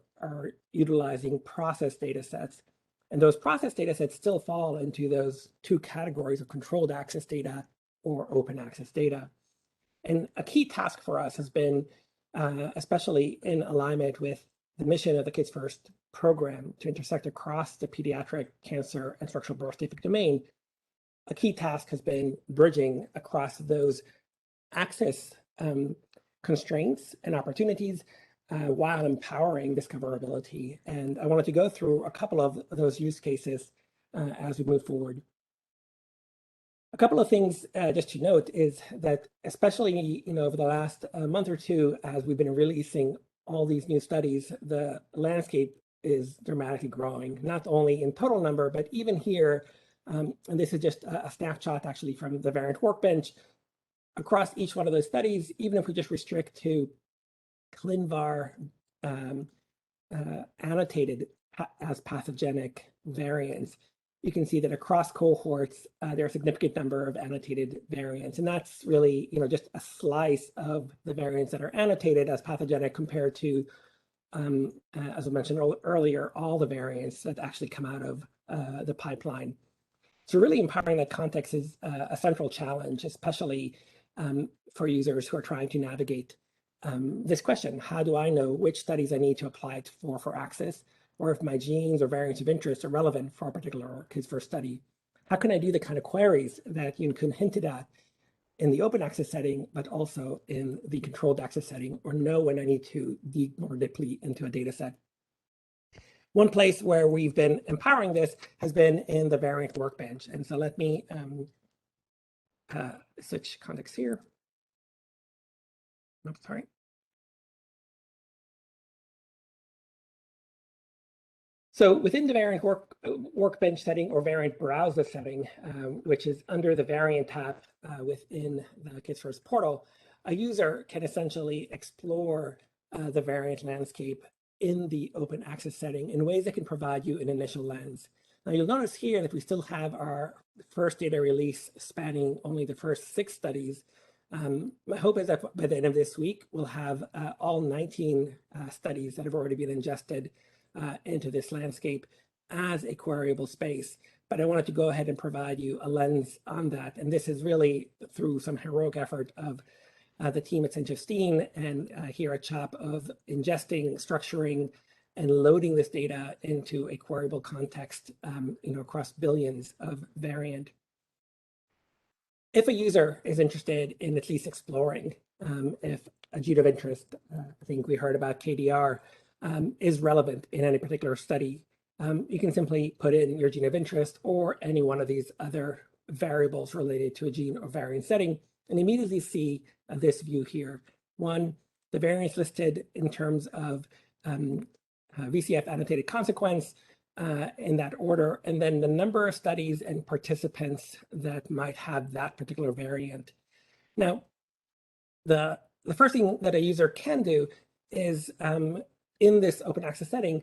utilizing processed data sets. And those processed data sets still fall into those 2 categories of controlled access data or open access data. And a key task for us has been, especially in alignment with the mission of the Kids First program, to intersect across the pediatric cancer and structural birth defect domain. A key task has been bridging across those access constraints and opportunities while empowering discoverability. And I wanted to go through a couple of those use cases as we move forward. A couple of things just to note is that, especially over the last month or two, as we've been releasing all these new studies, the landscape is dramatically growing, not only in total number, but even here, and this is just a snapshot actually from the variant workbench, across each one of those studies, even if we just restrict to ClinVar annotated as pathogenic variants, you can see that across cohorts, there are a significant number of annotated variants. And that's really, just a slice of the variants that are annotated as pathogenic compared to, as I mentioned earlier, all the variants that actually come out of the pipeline. So really empowering that context is a central challenge, especially for users who are trying to navigate this question. How do I know which studies I need to apply it for access, or if my genes or variants of interest are relevant for a particular Kids First study? How can I do the kind of queries that you can hint at in the open access setting, but also in the controlled access setting, or know when I need to dig more deeply into a data set? One place where we've been empowering this has been in the variant workbench. And so let me switch context here. Oops, sorry. So within the variant workbench setting or variant browser setting, which is under the variant tab within the Kids First portal, a user can essentially explore the variant landscape in the open access setting in ways that can provide you an initial lens. Now you'll notice here that we still have our first data release spanning only the first 6 studies. My hope is that by the end of this week, we'll have all 19 studies that have already been ingested into this landscape as a queryable space. But I wanted to go ahead and provide you a lens on that. And this is really through some heroic effort of the team at St. Justine and here at CHOP of ingesting, structuring, and loading this data into a queryable context across billions of variant. If a user is interested in at least exploring if a gene of interest, I think we heard about KDR, is relevant in any particular study, you can simply put in your gene of interest or any one of these other variables related to a gene or variant setting and immediately see this view here. One, the variants listed in terms of VCF annotated consequence in that order, and then the number of studies and participants that might have that particular variant. Now, the first thing that a user can do is in this open access setting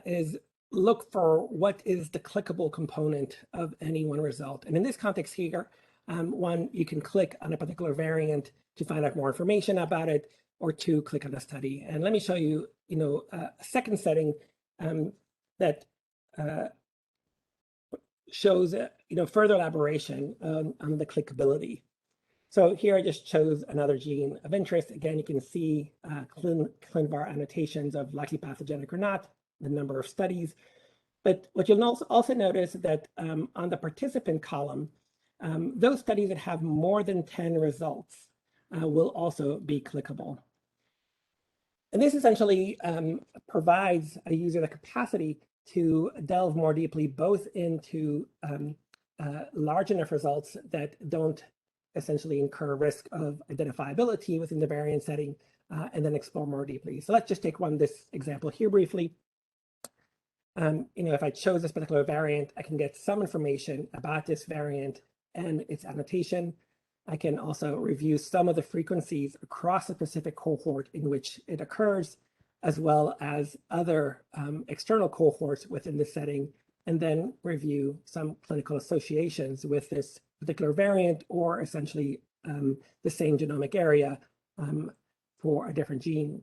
is look for what is the clickable component of any one result. And in this context here, one, you can click on a particular variant to find out more information about it, or 2, click on a study. And let me show you, a second setting that shows, further elaboration on the clickability. So here I just chose another gene of interest. Again, you can see ClinVar annotations of likely pathogenic or not, the number of studies. But what you'll also notice that on the participant column, those studies that have more than 10 results will also be clickable. And this essentially provides a user the capacity to delve more deeply, both into large enough results that don't essentially incur risk of identifiability within the variant setting, and then explore more deeply. So let's just take this example here briefly. If I chose this particular variant, I can get some information about this variant and its annotation. I can also review some of the frequencies across a specific cohort in which it occurs, as well as other external cohorts within the setting, and then review some clinical associations with this particular variant, or essentially the same genomic area for a different gene.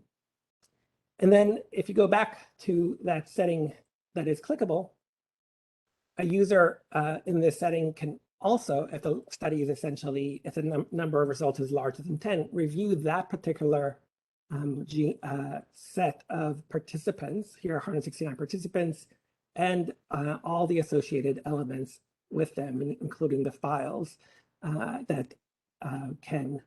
And then if you go back to that setting that is clickable, a user in this setting can also, if the study is essentially, if the number of results is larger than 10, review that particular set of participants, here are 169 participants, and all the associated elements with them, including the files that can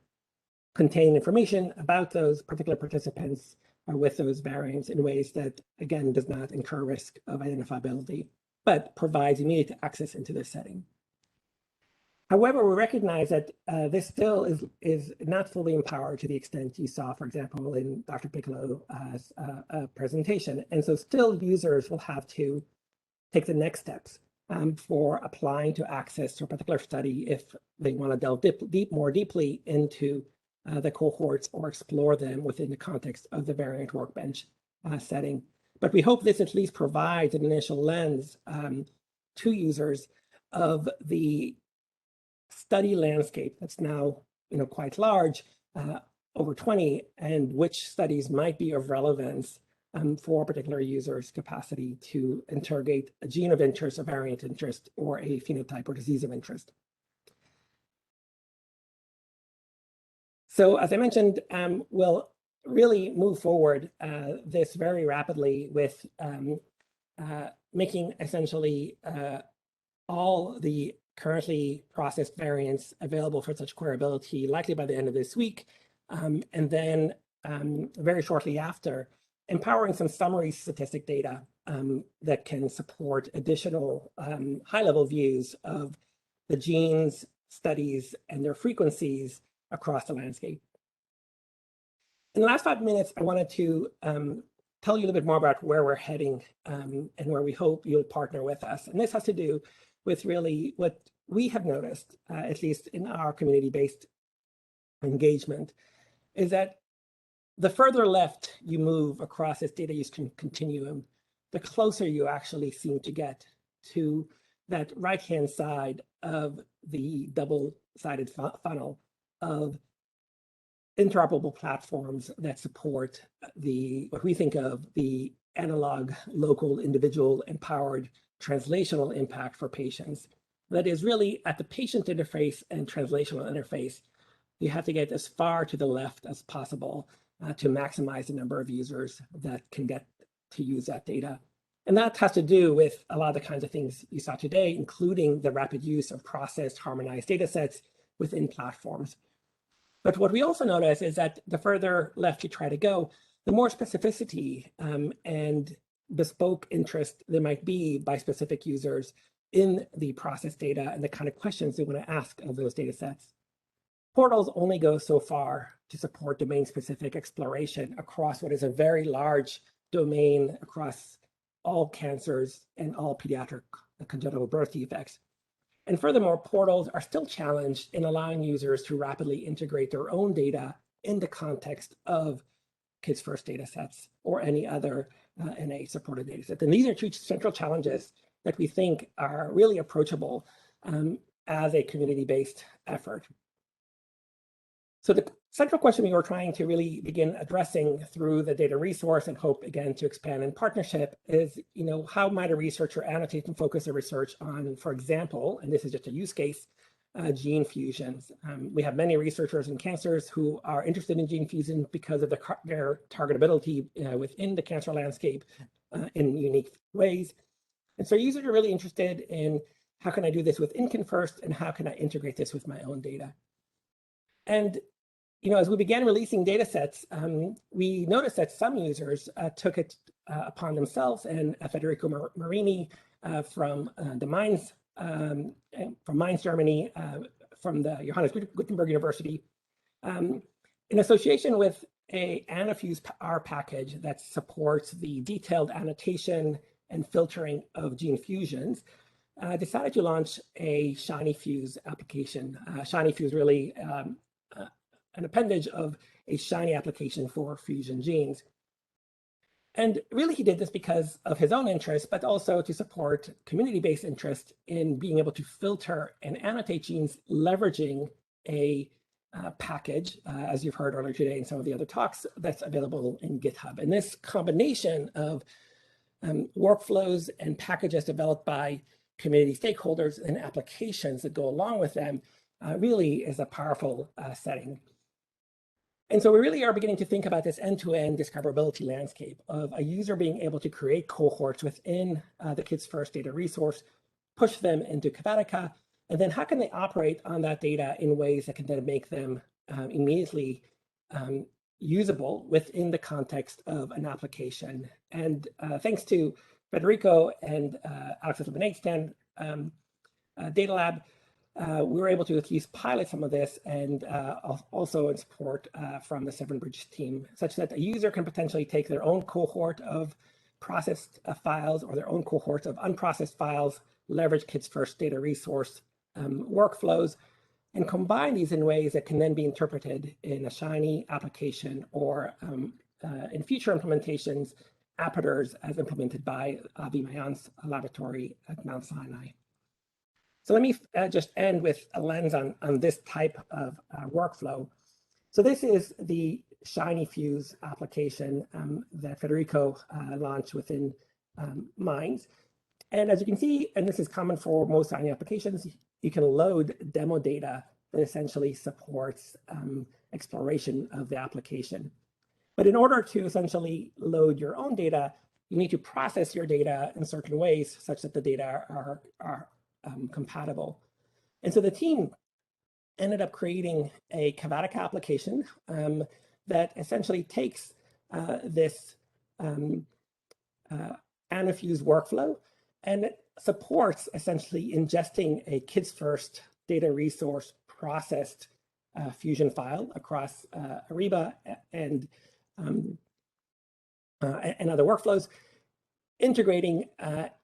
contain information about those particular participants with those variants in ways that, again, does not incur risk of identifiability, but provides immediate access into this setting. However, we recognize that this still is not fully empowered to the extent you saw, for example, in Dr. Piccolo's presentation. And so still users will have to take the next steps for applying to access to a particular study if they want to delve more deeply into the cohorts or explore them within the context of the variant workbench setting. But we hope this at least provides an initial lens to users of the study landscape that's now quite large, over 20, and which studies might be of relevance for a particular user's capacity to interrogate a gene of interest, a variant interest, or a phenotype or disease of interest. So as I mentioned, we'll really move forward this very rapidly with making essentially all the currently processed variants available for such queryability, likely by the end of this week. And then very shortly after, empowering some summary statistic data that can support additional high-level views of the genes, studies, and their frequencies across the landscape. In the last 5 minutes, I wanted to tell you a little bit more about where we're heading and where we hope you'll partner with us. And this has to do with really what we have noticed, at least in our community-based engagement, is that the further left you move across this data use continuum, the closer you actually seem to get to that right-hand side of the double-sided funnel of interoperable platforms that support what we think of the analog, local, individual, empowered translational impact for patients. That is really at the patient interface and translational interface, you have to get as far to the left as possible to maximize the number of users that can get to use that data. And that has to do with a lot of the kinds of things you saw today, including the rapid use of processed, harmonized data sets within platforms. But what we also notice is that the further left you try to go, the more specificity and bespoke interest there might be by specific users in the processed data and the kind of questions they want to ask of those data sets. Portals only go so far to support domain-specific exploration across what is a very large domain across all cancers and all pediatric congenital birth defects. And furthermore, portals are still challenged in allowing users to rapidly integrate their own data in the context of Kids First data sets or any other NA-supported data set. And these are two central challenges that we think are really approachable as a community-based effort. So the central question we were trying to really begin addressing through the data resource and hope again to expand in partnership is, how might a researcher annotate and focus their research on, for example, and this is just a use case, gene fusions. We have many researchers in cancers who are interested in gene fusion because of their targetability within the cancer landscape in unique ways. And so users are really interested in how can I do this within First and how can I integrate this with my own data? And as we began releasing data sets, we noticed that some users took it upon themselves, and Federico Marini from Mainz, Germany, from the Johannes Gutenberg University, in association with a Anafuse R package that supports the detailed annotation and filtering of gene fusions, decided to launch a ShinyFuse application. ShinyFuse really an appendage of a Shiny application for fusion genes. And really he did this because of his own interest, but also to support community-based interest in being able to filter and annotate genes leveraging a package, as you've heard earlier today in some of the other talks, that's available in GitHub. And this combination of workflows and packages developed by community stakeholders and applications that go along with them really is a powerful setting. And so we really are beginning to think about this end-to-end discoverability landscape of a user being able to create cohorts within the Kids First data resource, push them into Chavatica, and then how can they operate on that data in ways that can then make them immediately usable within the context of an application. And thanks to Federico and Alex's Lemonade Stand Data Lab, we were able to at least pilot some of this, and also in support from the Severn Bridge team, such that a user can potentially take their own cohort of processed files or their own cohorts of unprocessed files, leverage Kids First data resource workflows, and combine these in ways that can then be interpreted in a Shiny application or in future implementations, Apaters as implemented by Avi Mayan's laboratory at Mount Sinai. So let me just end with a lens on this type of workflow. So this is the Shiny Fuse application that Federico launched within Minds. And as you can see, and this is common for most Shiny applications, you can load demo data that essentially supports exploration of the application. But in order to essentially load your own data, you need to process your data in certain ways such that the data are compatible. And so the team ended up creating a Chavatica application that essentially takes this Anafuse workflow, and it supports essentially ingesting a Kids First data resource processed Fusion file across Ariba and other workflows, integrating,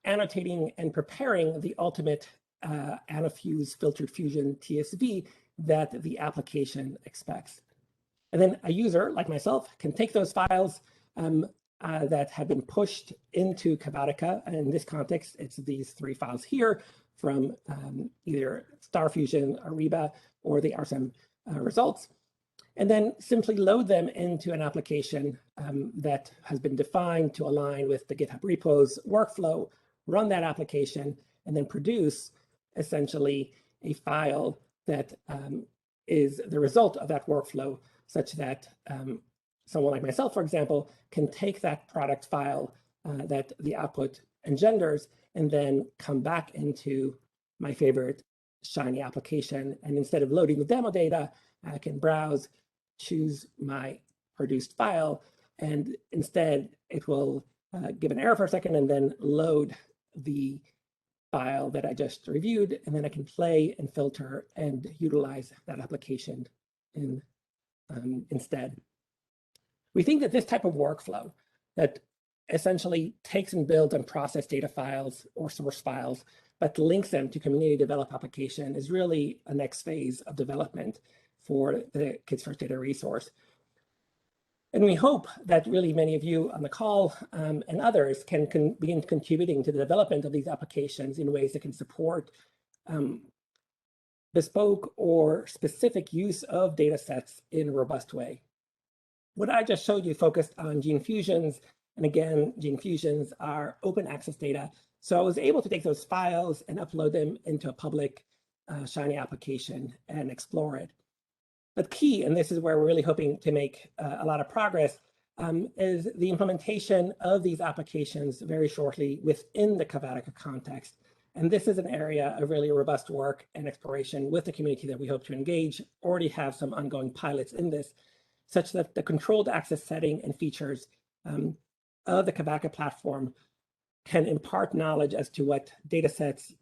annotating, and preparing the ultimate Anafuse filtered Fusion TSV that the application expects. And then a user like myself can take those files that have been pushed into Chavatica, and in this context, it's these 3 files here from either Star Fusion, Ariba, or the RSM results, and then simply load them into an application that has been defined to align with the GitHub repos workflow, run that application, and then produce essentially a file that is the result of that workflow, such that someone like myself, for example, can take that product file that the output engenders and then come back into my favorite Shiny application. And instead of loading the demo data, I can browse, choose my produced file, and instead it will give an error for a second and then load the file that I just reviewed, and then I can play and filter and utilize that application instead. We think that this type of workflow that essentially takes and builds and process data files or source files, but links them to community developed application is really a next phase of development for the Kids First data resource. And we hope that really many of you on the call and others can begin contributing to the development of these applications in ways that can support bespoke or specific use of data sets in a robust way. What I just showed you focused on gene fusions, and again, gene fusions are open access data. So I was able to take those files and upload them into a public Shiny application and explore it. But key, and this is where we're really hoping to make a lot of progress, is the implementation of these applications very shortly within the Chavatica context. And this is an area of really robust work and exploration with the community that we hope to engage, already have some ongoing pilots in this, such that the controlled access setting and features of the Chavatica platform can impart knowledge as to what data sets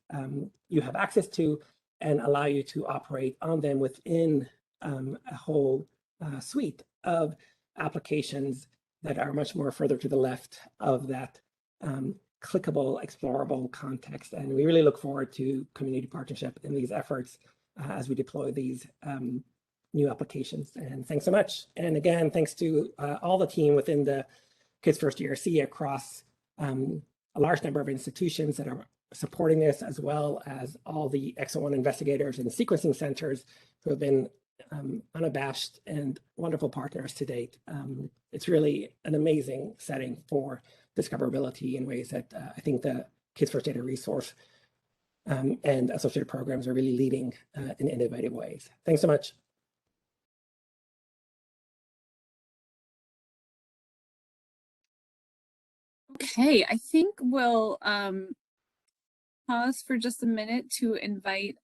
you have access to and allow you to operate on them within a whole suite of applications that are much more further to the left of that clickable, explorable context. And we really look forward to community partnership in these efforts as we deploy these new applications. And thanks so much. And again, thanks to all the team within the Kids First DRC across a large number of institutions that are supporting this, as well as all the Exon 1 investigators and sequencing centers who have been unabashed and wonderful partners to date. It's really an amazing setting for discoverability in ways that I think the Kids First data resource and associated programs are really leading in innovative ways. Thanks so much. Okay, I think we'll pause for just a minute to invite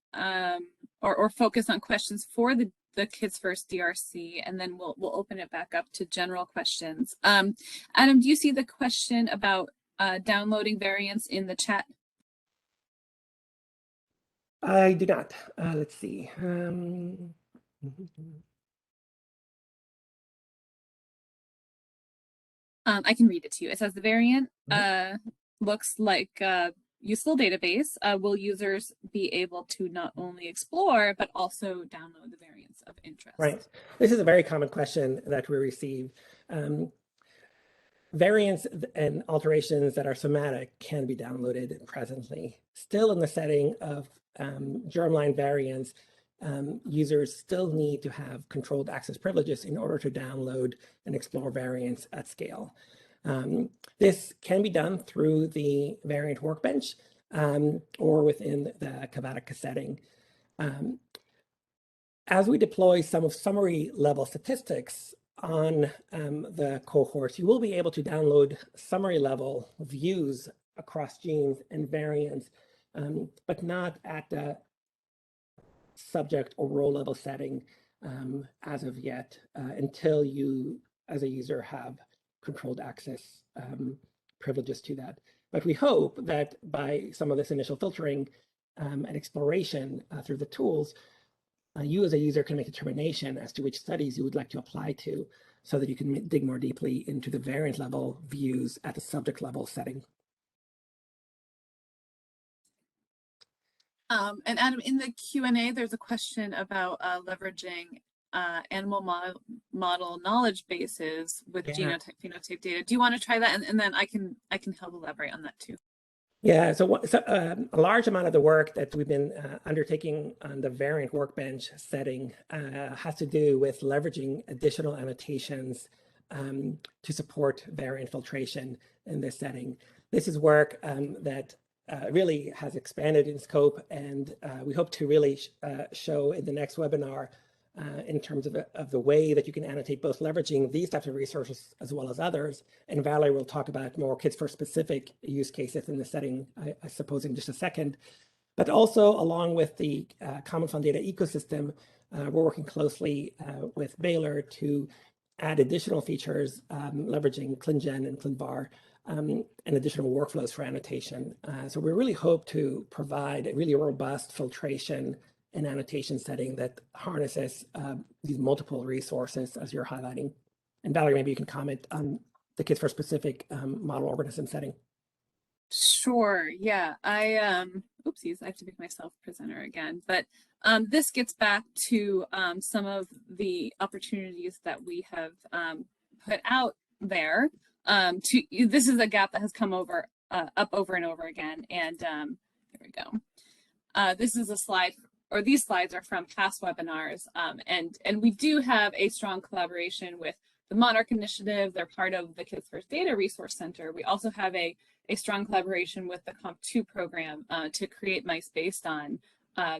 or focus on questions for the Kids First DRC, and then we'll open it back up to general questions. Adam, do you see the question about downloading variants in the chat? I do not. Let's see. I can read it to you. It says the variant looks like a useful database. Will users be able to not only explore, but also download the variants of interest? Right. This is a very common question that we receive. Variants and alterations that are somatic can be downloaded presently. Still, in the setting of germline variants, users still need to have controlled access privileges in order to download and explore variants at scale. This can be done through the variant workbench or within the Computational setting. As we deploy some of summary level statistics on the cohorts, you will be able to download summary level views across genes and variants, but not at the subject or row level setting as of yet, until you, as a user, have controlled access privileges to that. But we hope that by some of this initial filtering and exploration through the tools, you as a user can make a determination as to which studies you would like to apply to, so that you can dig more deeply into the variant level views at the subject level setting. And Adam, in the Q&A, there's a question about leveraging animal model knowledge bases with genotype phenotype data. Do you want to try that? And then I can help elaborate on that too. Yeah, so a large amount of the work that we've been undertaking on the variant workbench setting has to do with leveraging additional annotations to support variant filtration in this setting. This is work that really has expanded in scope, and we hope to really show in the next webinar in terms of the way that you can annotate, both leveraging these types of resources as well as others. And Valerie will talk about more Kids First specific use cases in the setting, I suppose, in just a second. But also, along with the Common Fund data ecosystem, we're working closely with Baylor to add additional features, leveraging ClinGen and ClinVar, and additional workflows for annotation. So we really hope to provide a really robust filtration and annotation setting that harnesses these multiple resources as you're highlighting. And Valerie, maybe you can comment on the Kids First specific model organism setting. Sure, yeah. Oopsies, I have to make myself presenter again. But this gets back to some of the opportunities that we have put out there. This is a gap that has come up over and over again. And there we go. This is a slide, or these slides are from past webinars. And we do have a strong collaboration with the Monarch Initiative. They're part of the Kids First Data Resource Center. We also have a strong collaboration with the Comp2 program to create mice based on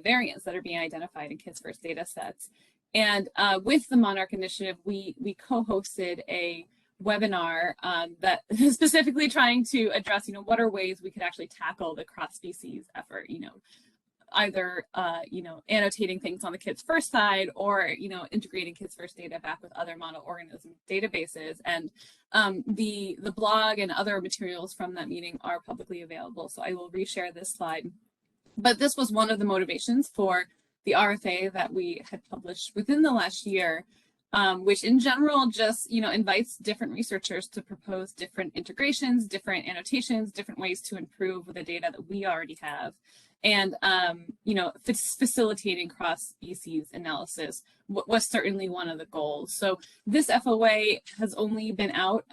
variants that are being identified in Kids First data sets. And with the Monarch Initiative, we co-hosted a webinar that is specifically trying to address, what are ways we could actually tackle the cross-species effort, either, annotating things on the Kids First side, or, integrating Kids First data back with other model organism databases. And the blog and other materials from that meeting are publicly available. So I will reshare this slide. But this was one of the motivations for the RFA that we had published within the last year, which in general just, invites different researchers to propose different integrations, different annotations, different ways to improve the data that we already have. And, facilitating cross-species analysis was certainly one of the goals. So this FOA has only been out,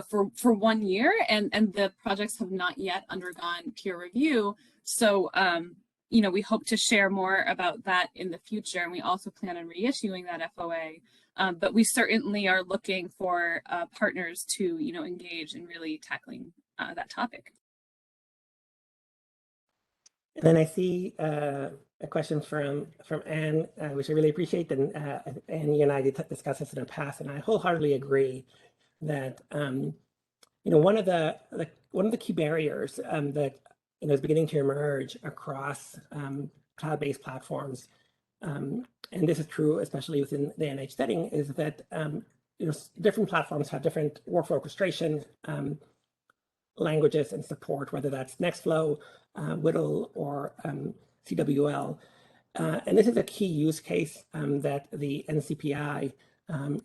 for 1 year, and the projects have not yet undergone peer review. So, we hope to share more about that in the future, and we also plan on reissuing that FOA. But we certainly are looking for partners to, engage in really tackling that topic. And then I see a question from Anne, which I really appreciate. And Anne, you and I did discuss this in the past, and I wholeheartedly agree that one of the key barriers that is beginning to emerge across cloud-based platforms, and this is true especially within the NIH setting, is that different platforms have different workflow orchestration languages and support, whether that's Nextflow, WDL, or CWL. And this is a key use case that the NCPI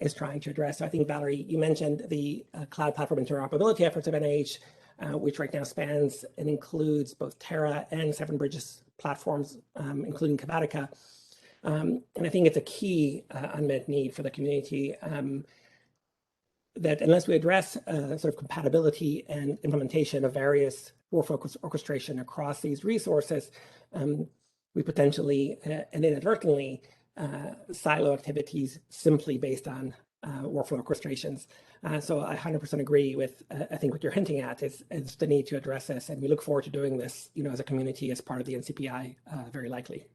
is trying to address. So I think, Valerie, you mentioned the cloud platform interoperability efforts of NIH, which right now spans and includes both Terra and Seven Bridges platforms, including Computatica. And I think it's a key unmet need for the community that unless we address sort of compatibility and implementation of various workflow orchestration across these resources, we potentially and inadvertently silo activities simply based on workflow orchestrations. So I 100% agree with, I think what you're hinting at is the need to address this. And we look forward to doing this, as a community, as part of the NCPI, very likely.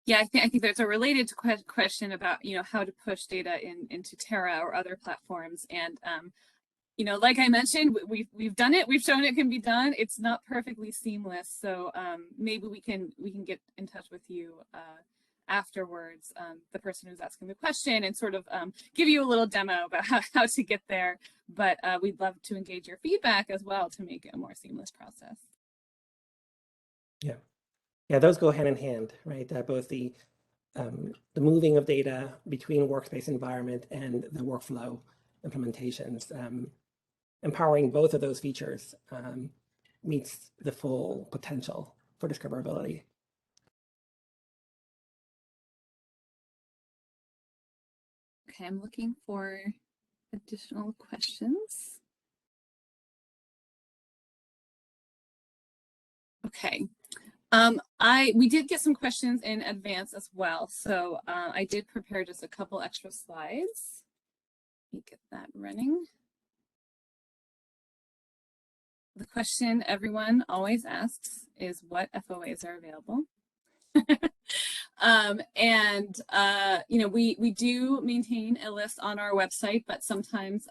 Yeah, I think there's a related question about, how to push data into Terra or other platforms. And, like I mentioned, we've done it. We've shown it can be done. It's not perfectly seamless. So maybe we can get in touch with you afterwards, the person who's asking the question, and sort of give you a little demo about how to get there. But we'd love to engage your feedback as well to make it a more seamless process. Yeah, those go hand in hand, right? Both the moving of data between workspace environment and the workflow implementations. Empowering both of those features meets the full potential for discoverability. Okay, I'm looking for additional questions. Okay. We did get some questions in advance as well, so I did prepare just a couple extra slides. Let me get that running. The question everyone always asks is what FOAs are available. We do maintain a list on our website, but sometimes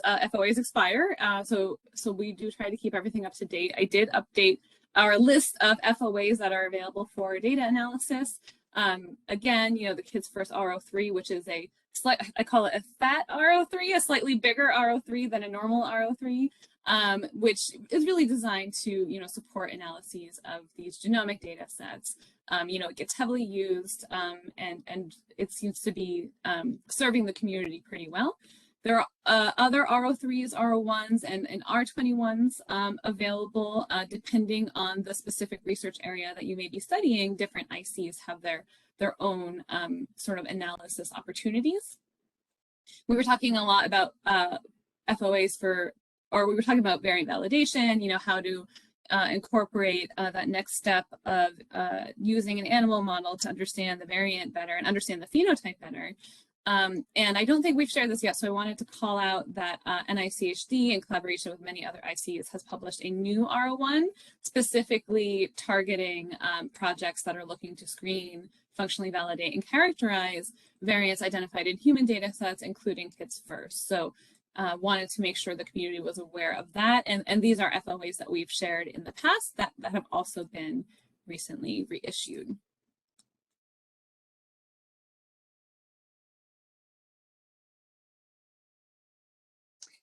FOAs expire, so we do try to keep everything up to date. I did update our list of FOAs that are available for data analysis. Again, the Kids First RO3, which is I call it a fat RO3, a slightly bigger RO3 than a normal RO3, which is really designed to, support analyses of these genomic data sets. It gets heavily used, and it seems to be serving the community pretty well. There are other RO3s, RO1s, and R21s available depending on the specific research area that you may be studying. Different ICs have their own sort of analysis opportunities. We were talking a lot about FOAs we were talking about variant validation, how to incorporate that next step of using an animal model to understand the variant better and understand the phenotype better. And I don't think we've shared this yet, so I wanted to call out that NICHD, in collaboration with many other ICs, has published a new RO1 specifically targeting projects that are looking to screen, functionally validate, and characterize variants identified in human data sets, including Kids First. So wanted to make sure the community was aware of that. And these are FOAs that we've shared in the past that have also been recently reissued.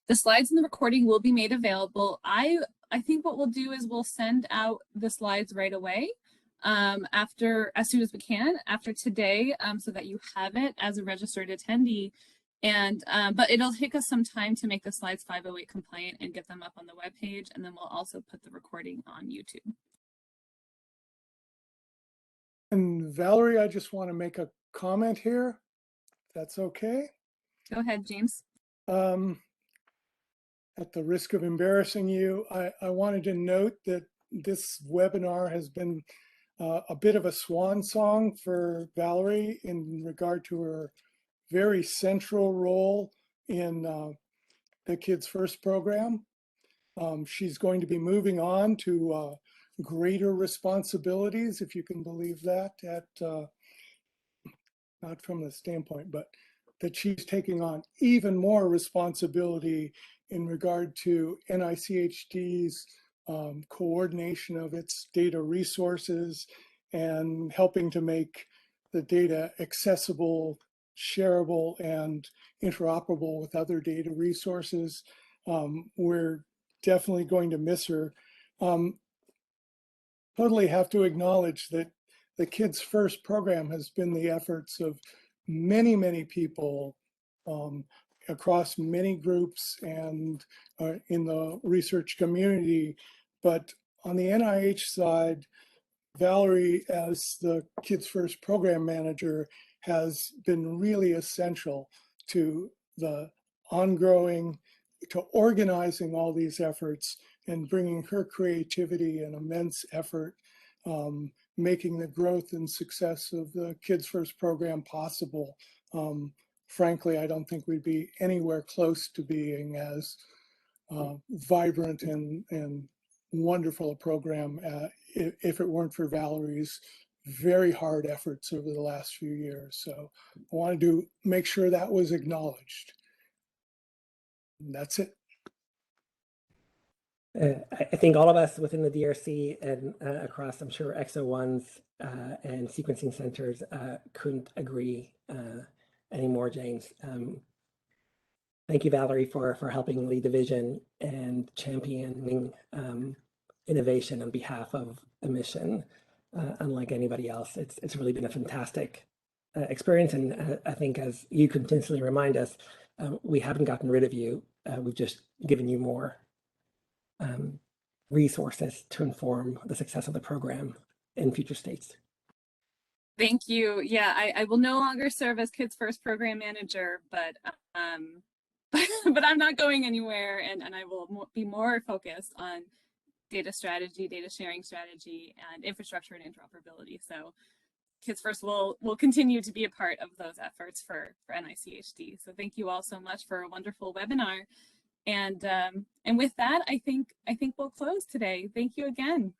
The slides and the recording will be made available. I think what we'll do is we'll send out the slides right away as soon as we can after today, so that you have it as a registered attendee. And but it'll take us some time to make the slides 508 compliant and get them up on the webpage, and then we'll also put the recording on YouTube. And Valerie, I just want to make a comment here, if that's okay. Go ahead, James. At the risk of embarrassing you, I wanted to note that this webinar has been a bit of a swan song for Valerie in regard to her very central role in the Kids First program. She's going to be moving on to greater responsibilities, if you can believe that, at not from the standpoint, but that she's taking on even more responsibility in regard to NICHD's coordination of its data resources and helping to make the data accessible, shareable, and interoperable with other data resources. We're definitely going to miss her. Totally have to acknowledge that the Kids First program has been the efforts of many, many people across many groups and in the research community. But on the NIH side, Valerie, as the Kids First program manager, has been really essential to the ongoing, to organizing all these efforts and bringing her creativity and immense effort, making the growth and success of the Kids First program possible. Frankly, I don't think we'd be anywhere close to being as vibrant and wonderful a program if it weren't for Valerie's very hard efforts over the last few years. So I wanted to make sure that was acknowledged. And that's it. I think all of us within the DRC and across, I'm sure, XO1s and sequencing centers couldn't agree anymore, James. Thank you, Valerie, for helping lead the vision and championing innovation on behalf of a mission unlike anybody else. It's really been a fantastic experience, and I think, as you continuously remind us, we haven't gotten rid of you. We've just given you more resources to inform the success of the program in future states. Thank you. Yeah, I will no longer serve as Kids First program manager, but but I'm not going anywhere, and I will be more focused on data strategy, data sharing strategy, and infrastructure and interoperability. So Kids First will continue to be a part of those efforts for NICHD. So thank you all so much for a wonderful webinar. And with that, I think we'll close today. Thank you again.